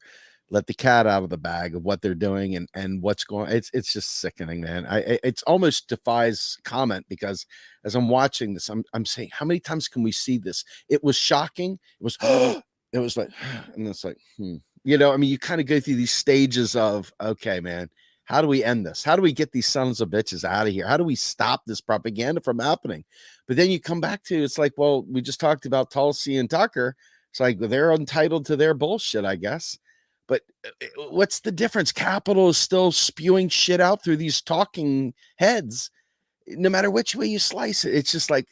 S2: let the cat out of the bag of what they're doing and what's going. It's just sickening, man. It's almost defies comment, because as I'm watching this, I'm saying, how many times can we see this? It was shocking. It was it was like, and it's like, You know, I mean, you kind of go through these stages of, okay, man, how do we end this? How do we get these sons of bitches out of here? How do we stop this propaganda from happening? But then you come back to, it's like, well, we just talked about Tulsi and Tucker. It's like, they're entitled to their bullshit, I guess. But what's the difference? Capital is still spewing shit out through these talking heads, no matter which way you slice it. It's just like,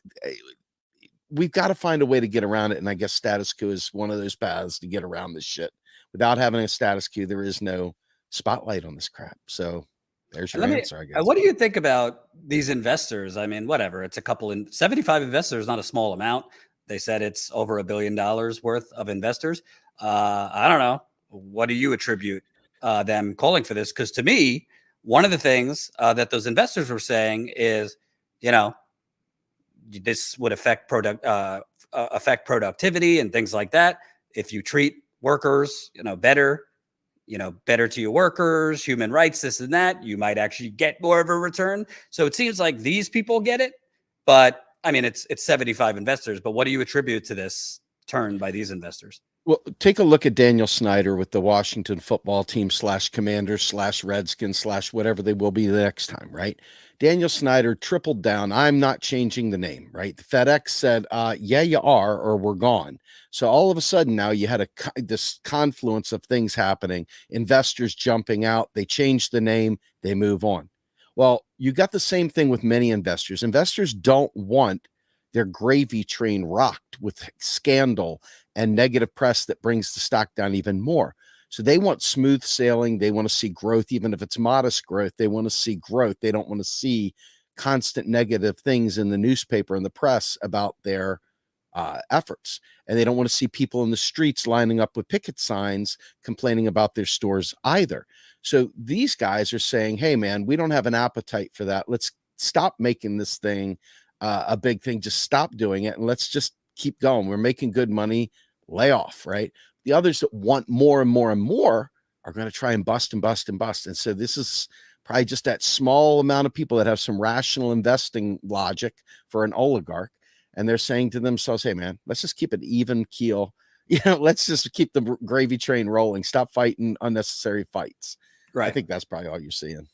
S2: we've got to find a way to get around it. And I guess Status Coup is one of those paths to get around this shit. Without having a status quo, there is no spotlight on this crap. So there's your answer, I guess.
S1: What do you think about these investors? I mean, whatever. It's 75 investors, not a small amount. They said it's over $1 billion worth of investors. I don't know. What do you attribute them calling for this? Because to me, one of the things that those investors were saying is, this would affect productivity and things like that. If you treat workers, better to your workers, human rights, this and that, you might actually get more of a return. So it seems like these people get it, but I mean, it's 75 investors, but what do you attribute to this turn by these investors?
S2: Well, take a look at Daniel Snyder with the Washington football team /Commanders /Redskins whatever they will be the next time, right? Daniel Snyder tripled down. I'm not changing the name, right? The FedEx said, yeah, you are, or we're gone. So all of a sudden now you had this confluence of things happening, investors jumping out, they change the name, they move on. Well, you got the same thing with many investors. Investors don't want their gravy train rocked with scandal and negative press that brings the stock down even more. So they want smooth sailing. They want to see growth, even if it's modest growth. They want to see growth. They don't want to see constant negative things in the newspaper and the press about their efforts. And they don't want to see people in the streets lining up with picket signs complaining about their stores either. So these guys are saying, hey, man, we don't have an appetite for that. Let's stop making this thing a big thing. Just stop doing it. And let's just keep going. We're making good money. Lay off, right? The others that want more and more and more are going to try and bust and bust and bust. And so this is probably just that small amount of people that have some rational investing logic for an oligarch. And they're saying to themselves, hey, man, let's just keep an even keel. Let's just keep the gravy train rolling. Stop fighting unnecessary fights. Right. I think that's probably all you're seeing.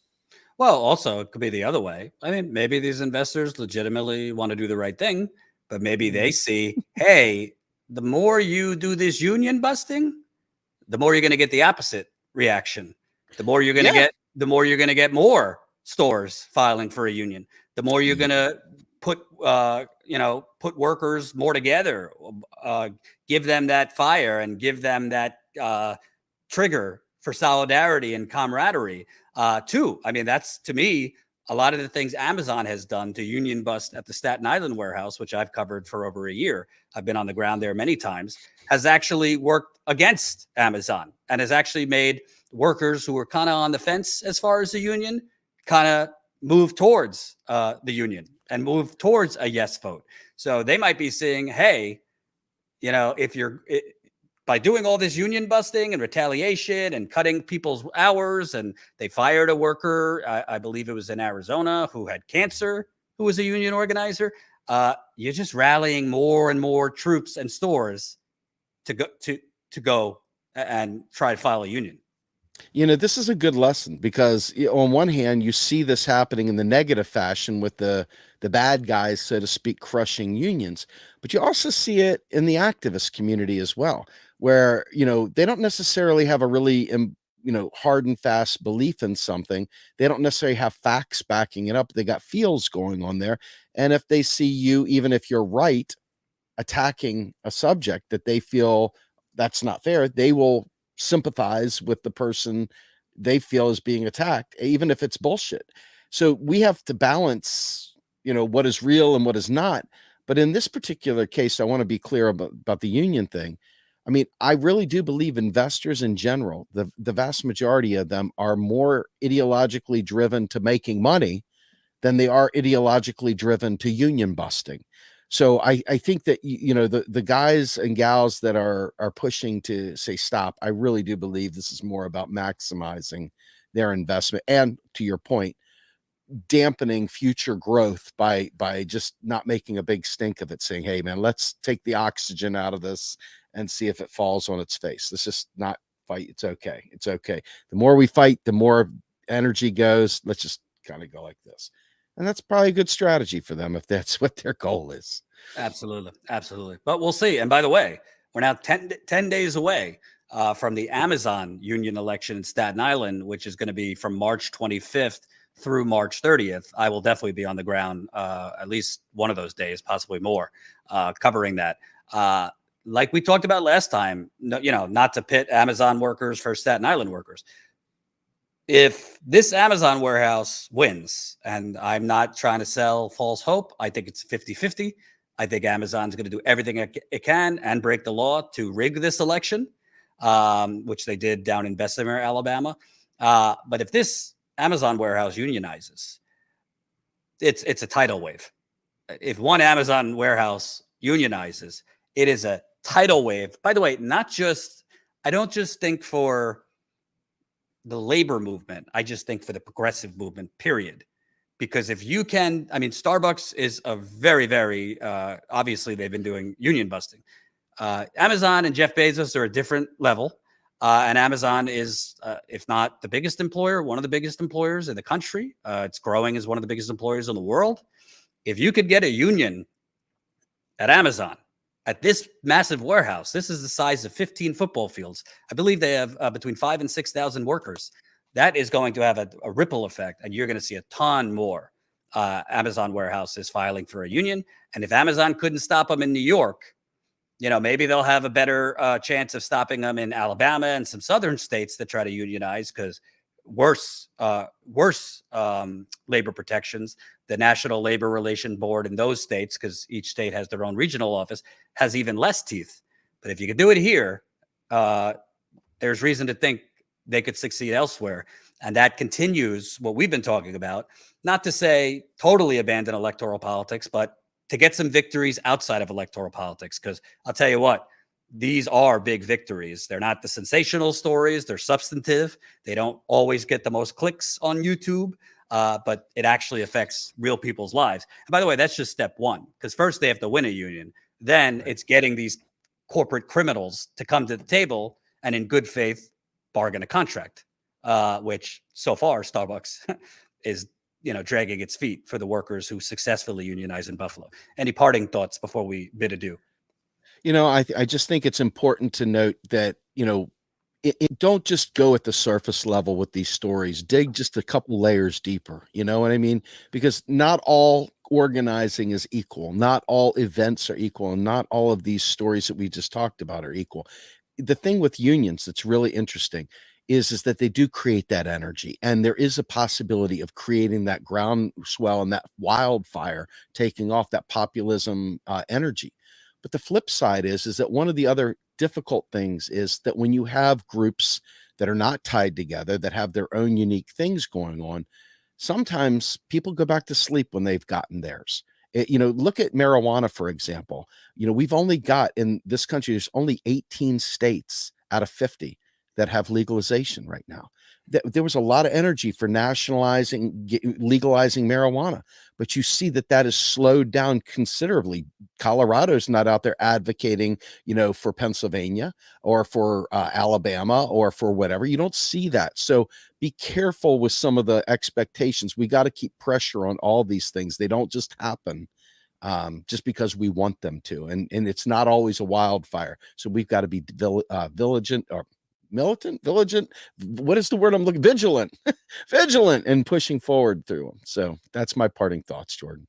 S1: Well, also, it could be the other way. I mean, maybe these investors legitimately want to do the right thing, but maybe they see, hey, the more you do this union busting, the more you're going to get the opposite reaction. The more you're going to get more stores filing for a union. The more you're going to put workers more together, give them that fire and give them that trigger for solidarity and camaraderie too. I mean, that's, to me, a lot of the things Amazon has done to union bust at the Staten Island warehouse, which I've covered for over a year. I've been on the ground there many times, has actually worked against Amazon and has actually made workers who were kind of on the fence as far as the union kind of move towards the union and move towards a yes vote. So they might be saying, hey, if by doing all this union busting and retaliation and cutting people's hours, and they fired a worker, I believe it was in Arizona, who had cancer, who was a union organizer. You're just rallying more and more troops and stores to go and try to file a union.
S2: This is a good lesson because on one hand, you see this happening in the negative fashion with the bad guys, so to speak, crushing unions, but you also see it in the activist community as well, where, they don't necessarily have a really, hard and fast belief in something. They don't necessarily have facts backing it up. They got feels going on there. And if they see you, even if you're right, attacking a subject that they feel that's not fair, they will sympathize with the person they feel is being attacked, even if it's bullshit. So we have to balance, what is real and what is not. But in this particular case, I want to be clear about the union thing. I mean, I really do believe investors in general, the vast majority of them, are more ideologically driven to making money than they are ideologically driven to union busting. So I think that, the guys and gals that are pushing to say stop, I really do believe this is more about maximizing their investment. And to your point, dampening future growth by just not making a big stink of it, saying, hey man, let's take the oxygen out of this and see if it falls on its face. Let's just not fight. It's okay. It's okay. The more we fight, the more energy goes. Let's just kind of go like this. And that's probably a good strategy for them if that's what their goal is.
S1: Absolutely. Absolutely. But we'll see. And by the way, we're now 10 days away from the Amazon union election in Staten Island, which is going to be from March 25th through March 30th. I will definitely be on the ground at least one of those days, possibly more, covering that. Like we talked about last time, not to pit Amazon workers for Staten Island workers. If this Amazon warehouse wins, and I'm not trying to sell false hope, I think it's 50-50. I think Amazon's going to do everything it can and break the law to rig this election, which they did down in Bessemer, Alabama. But if this Amazon warehouse unionizes, it's a tidal wave. If one Amazon warehouse unionizes, it is a tidal wave. By the way, I don't just think for the labor movement, I just think for the progressive movement, period. Because if you can, Starbucks is a very, very, obviously they've been doing union busting. Amazon and Jeff Bezos are a different level. And Amazon is, if not the biggest employer, one of the biggest employers in the country. It's growing as one of the biggest employers in the world. If you could get a union at Amazon, at this massive warehouse, this is the size of 15 football fields. I believe they have between 5,000 and 6,000 workers. That is going to have a ripple effect, and you're going to see a ton more Amazon warehouses filing for a union. And if Amazon couldn't stop them in New York, maybe they'll have a better chance of stopping them in Alabama and some southern states that try to unionize, because worse labor protections. The National Labor Relation Board in those states, because each state has their own regional office, has even less teeth. But if you could do it here, there's reason to think they could succeed elsewhere. And that continues what we've been talking about, not to say totally abandon electoral politics, but to get some victories outside of electoral politics. Because I'll tell you what, these are big victories. They're not the sensational stories. They're substantive. They don't always get the most clicks on YouTube, but it actually affects real people's lives. And by the way, that's just step one, because first they have to win a union. Then it's getting these corporate criminals to come to the table and in good faith bargain a contract, which so far Starbucks is dragging its feet for the workers who successfully unionize in Buffalo. Any parting thoughts before we bid adieu?
S2: I just think it's important to note that, don't just go at the surface level with these stories. Dig just a couple layers deeper. You know what I mean? Because not all organizing is equal. Not all events are equal. And not all of these stories that we just talked about are equal. The thing with unions that's really interesting is that they do create that energy. And there is a possibility of creating that groundswell and that wildfire, taking off that populism energy. But the flip side is that one of the other difficult things is that when you have groups that are not tied together, that have their own unique things going on, sometimes people go back to sleep when they've gotten theirs. Look at marijuana, for example. We've only got in this country, there's only 18 states out of 50 that have legalization right now. There was a lot of energy for legalizing marijuana, but you see that is slowed down considerably. Colorado's not out there advocating, for Pennsylvania or for Alabama or for whatever. You don't see that. So be careful with some of the expectations. We got to keep pressure on all these things. They don't just happen just because we want them to. And it's not always a wildfire. So we've got to be vigilant. What is the word I'm looking? Vigilant and pushing forward through them. So that's my parting thoughts, Jordan.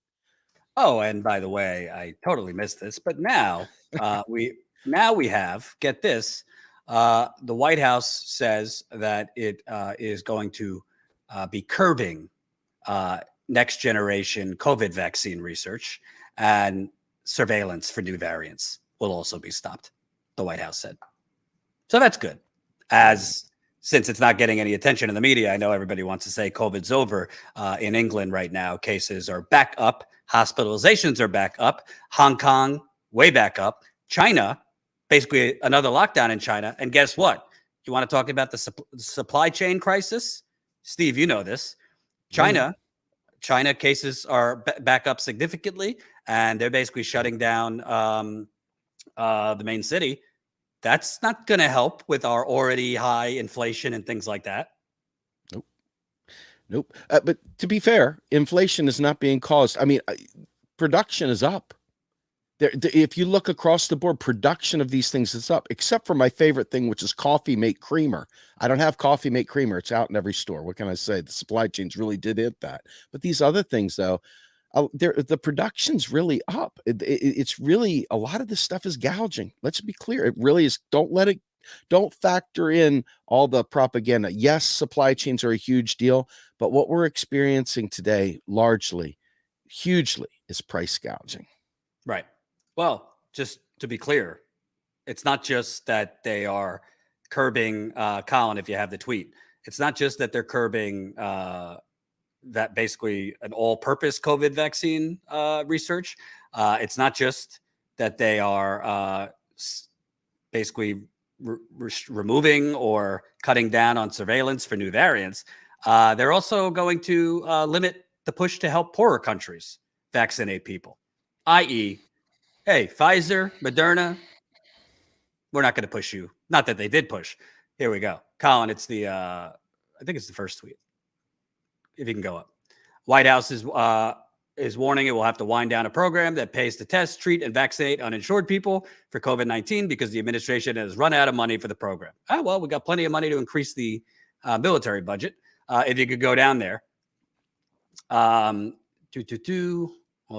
S1: Oh, and by the way, I totally missed this, but now we have, get this, the White House says that it is going to be curbing next generation COVID vaccine research, and surveillance for new variants will also be stopped, the White House said. So that's good. Since it's not getting any attention in the media, I know everybody wants to say COVID's over. In England right now, cases are back up. Hospitalizations are back up. Hong Kong, way back up. China, basically another lockdown in China. And guess what? You want to talk about the supply chain crisis? Steve, you know this. China cases are back up significantly, and they're basically shutting down the main city. That's not going to help with our already high inflation and things like that.
S2: Nope. But to be fair, inflation is not being caused. I mean, production is up. If you look across the board, production of these things is up, except for my favorite thing, which is coffee mate creamer. I don't have coffee mate creamer. It's out in every store. What can I say? The supply chains really did hit that. But these other things, though, the production's really up. It's really, a lot of this stuff is gouging. Let's be clear. It really is. Don't factor in all the propaganda. Yes, supply chains are a huge deal, but what we're experiencing today, hugely, is price gouging.
S1: Right. Well, just to be clear, it's not just that they are curbing, Colin, if you have the tweet, it's not just that they're curbing that basically an all-purpose COVID vaccine research. It's not just that they are basically removing or cutting down on surveillance for new variants. They're also going to limit the push to help poorer countries vaccinate people, i.e., hey, Pfizer, Moderna, we're not going to push you. Not that they did push. Here we go. Colin, it's I think it's the first tweet. If you can go up. White House is warning it will have to wind down a program that pays to test, treat, and vaccinate uninsured people for COVID-19 because the administration has run out of money for the program. Oh, well, we got plenty of money to increase the military budget. If you could go down there. Hold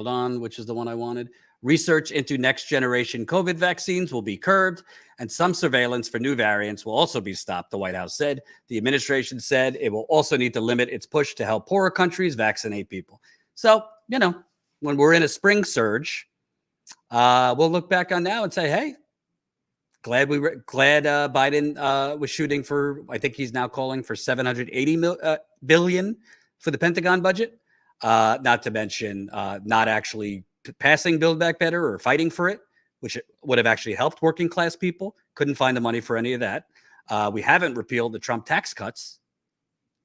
S1: on, which is the one I wanted. Research into next generation COVID vaccines will be curbed, and some surveillance for new variants will also be stopped, the White House said. The administration said it will also need to limit its push to help poorer countries vaccinate people. So, when we're in a spring surge, we'll look back on now and say, hey, glad Biden was shooting for, I think he's now calling for $780 billion for the Pentagon budget, not to mention not actually passing Build Back Better or fighting for it, which would have actually helped working class people. Couldn't find the money for any of that. We haven't repealed the Trump tax cuts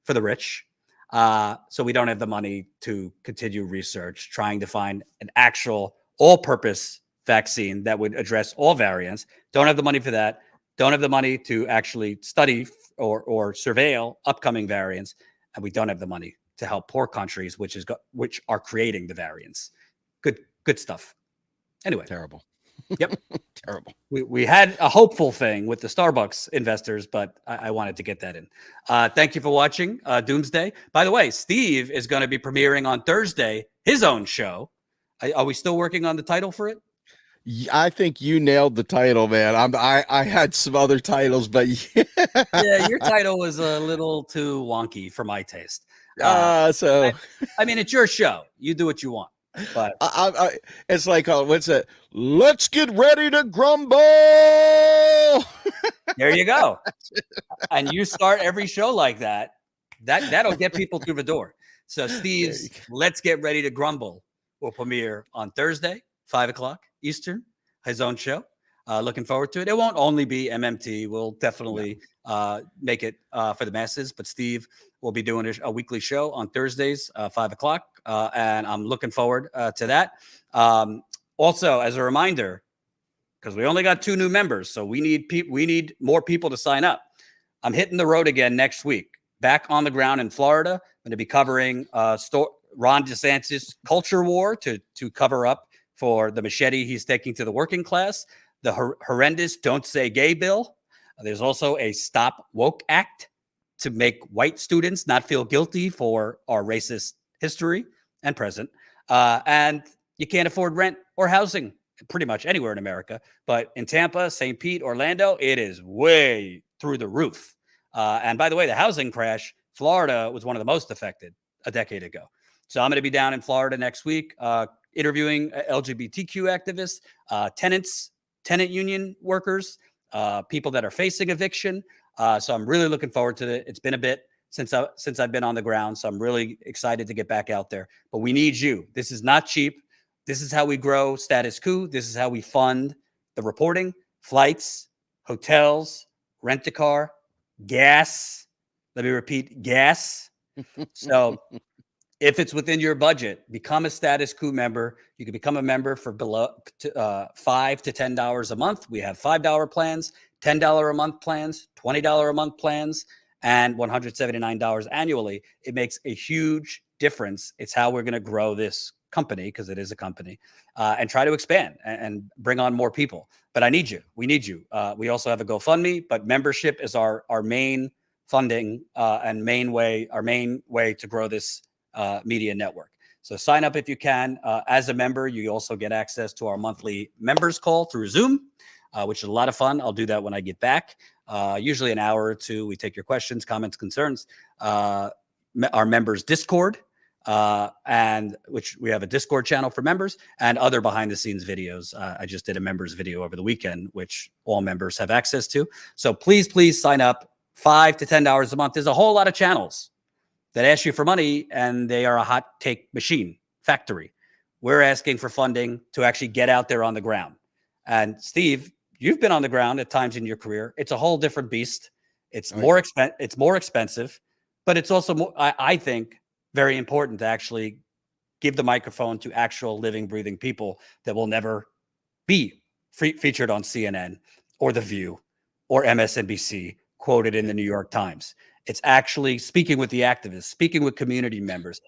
S1: for the rich. So we don't have the money to continue research, trying to find an actual all-purpose vaccine that would address all variants. Don't have the money for that. Don't have the money to actually study or surveil upcoming variants. And we don't have the money to help poor countries, which are creating the variants. Good stuff. Anyway.
S2: Terrible.
S1: Yep.
S2: Terrible.
S1: We had a hopeful thing with the Starbucks investors, but I wanted to get that in. Thank you for watching Doomsday. By the way, Steve is going to be premiering on Thursday his own show. Are we still working on the title for it?
S2: I think you nailed the title, man. I had some other titles, but
S1: yeah, your title was a little too wonky for my taste.
S2: I
S1: mean, it's your show. You do what you want. But
S2: it's like, what's it? Let's get ready to grumble.
S1: There you go. And you start every show like that. That'll get people through the door. So Steve's Let's Get Ready to Grumble will premiere on Thursday, 5 o'clock Eastern, his own show. Looking forward to it. It won't only be MMT. We'll definitely make it for the masses, but Steve will be doing a weekly show on Thursdays, 5 o'clock, and I'm looking forward to that. Also, as a reminder, because we only got 2 new members, so we need more people to sign up. I'm hitting the road again next week, back on the ground in Florida. I'm going to be covering Ron DeSantis' culture war to cover up for the machete he's taking to the working class, the horrendous Don't Say Gay bill. There's also a Stop Woke Act to make white students not feel guilty for our racist history and present. And you can't afford rent or housing pretty much anywhere in America. But in Tampa, St. Pete, Orlando, it is way through the roof. And by the way, the housing crash, Florida was one of the most affected a decade ago. So I'm going to be down in Florida next week, interviewing LGBTQ activists, tenant union workers, people that are facing eviction. So I'm really looking forward to it. It's been a bit since I've been on the ground, so I'm really excited to get back out there. But we need you. This is not cheap. This is how we grow Status Coup. This is how we fund the reporting, flights, hotels, rent a car, gas. Let me repeat, gas. So if it's within your budget, become a Status Coup member. You can become a member for below $5 to $10 a month. We have $5 plans, $10 a month plans, $20 a month plans, and $179 annually. It makes a huge difference. It's how we're going to grow this company, because it is a company, and try to expand and bring on more people. But I need you. We need you. We also have a GoFundMe, but membership is our main funding and main way to grow this media network. So sign up if you can. As a member, you also get access to our monthly members call through Zoom, which is a lot of fun. I'll do that when I get back. Usually an hour or two. We take your questions, comments, concerns. Our members Discord, and which we have a Discord channel for members, and other behind the scenes videos. I just did a members video over the weekend, which all members have access to. So please sign up. $5 to $10 a month. There's a whole lot of channels that ask you for money, and they are a hot take machine factory. We're asking for funding to actually get out there on the ground. And Steve, you've been on the ground at times in your career. It's a whole different beast. It's more expensive, but it's also more, I think, very important to actually give the microphone to actual living, breathing people that will never be featured on CNN or The View or MSNBC, quoted in the New York Times. It's actually speaking with the activists, speaking with community members.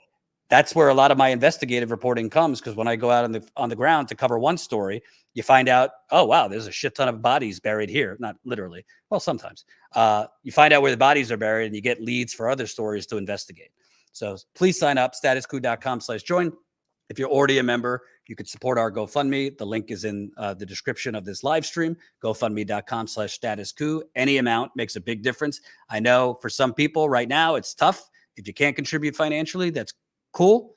S1: That's where a lot of my investigative reporting comes, because when I go out on the ground to cover one story, you find out, oh, wow, there's a shit ton of bodies buried here. Not literally. Well, sometimes. You find out where the bodies are buried, and you get leads for other stories to investigate. So please sign up, statuscoup.com/join. If you're already a member, you could support our GoFundMe. The link is in the description of this live stream, gofundme.com/statuscoup. Any amount makes a big difference. I know for some people right now, it's tough. If you can't contribute financially, that's cool,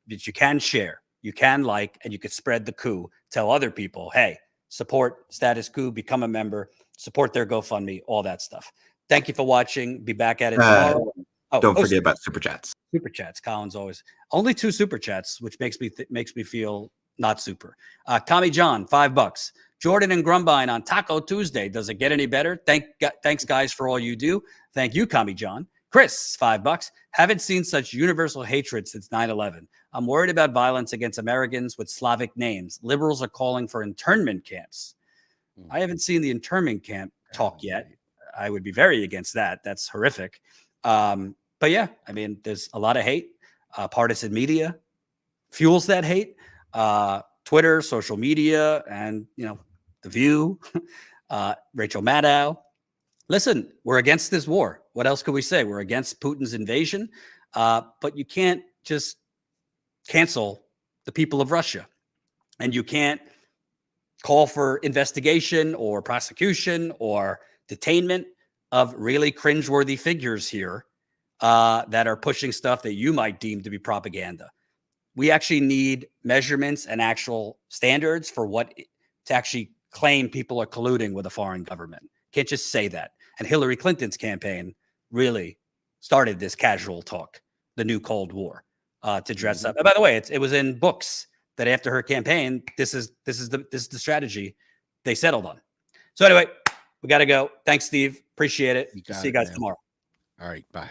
S1: but you can share, you can like, and you could spread the coup. Tell other people, hey, support Status Coup, become a member, support their GoFundMe, all that stuff. Thank you for watching. Be back at it tomorrow.
S10: Don't forget about super chats.
S1: Super chats. Colin's always only 2 super chats, which makes me feel not super. Tommy John, $5. Jordan and Grumbine on Taco Tuesday. Does it get any better? Thanks guys for all you do. Thank you, Tommy John. Chris, $5. Haven't seen such universal hatred since 9/11. I'm worried about violence against Americans with Slavic names. Liberals are calling for internment camps. I haven't seen the internment camp talk yet. I would be very against that. That's horrific. But yeah, I mean, there's a lot of hate. Partisan media fuels that hate. Twitter, social media, and The View, Rachel Maddow. Listen, we're against this war. What else could we say? We're against Putin's invasion, but you can't just cancel the people of Russia, and you can't call for investigation or prosecution or detainment of really cringeworthy figures here that are pushing stuff that you might deem to be propaganda. We actually need measurements and actual standards for what to actually claim people are colluding with a foreign government. Can't just say that. And Hillary Clinton's campaign really started this casual talk, the new Cold War, to dress up. And by the way, it was in books. that after her campaign, this is the strategy they settled on. So anyway, we got to go. Thanks, Steve. Appreciate it. See you guys tomorrow.
S2: All right. Bye.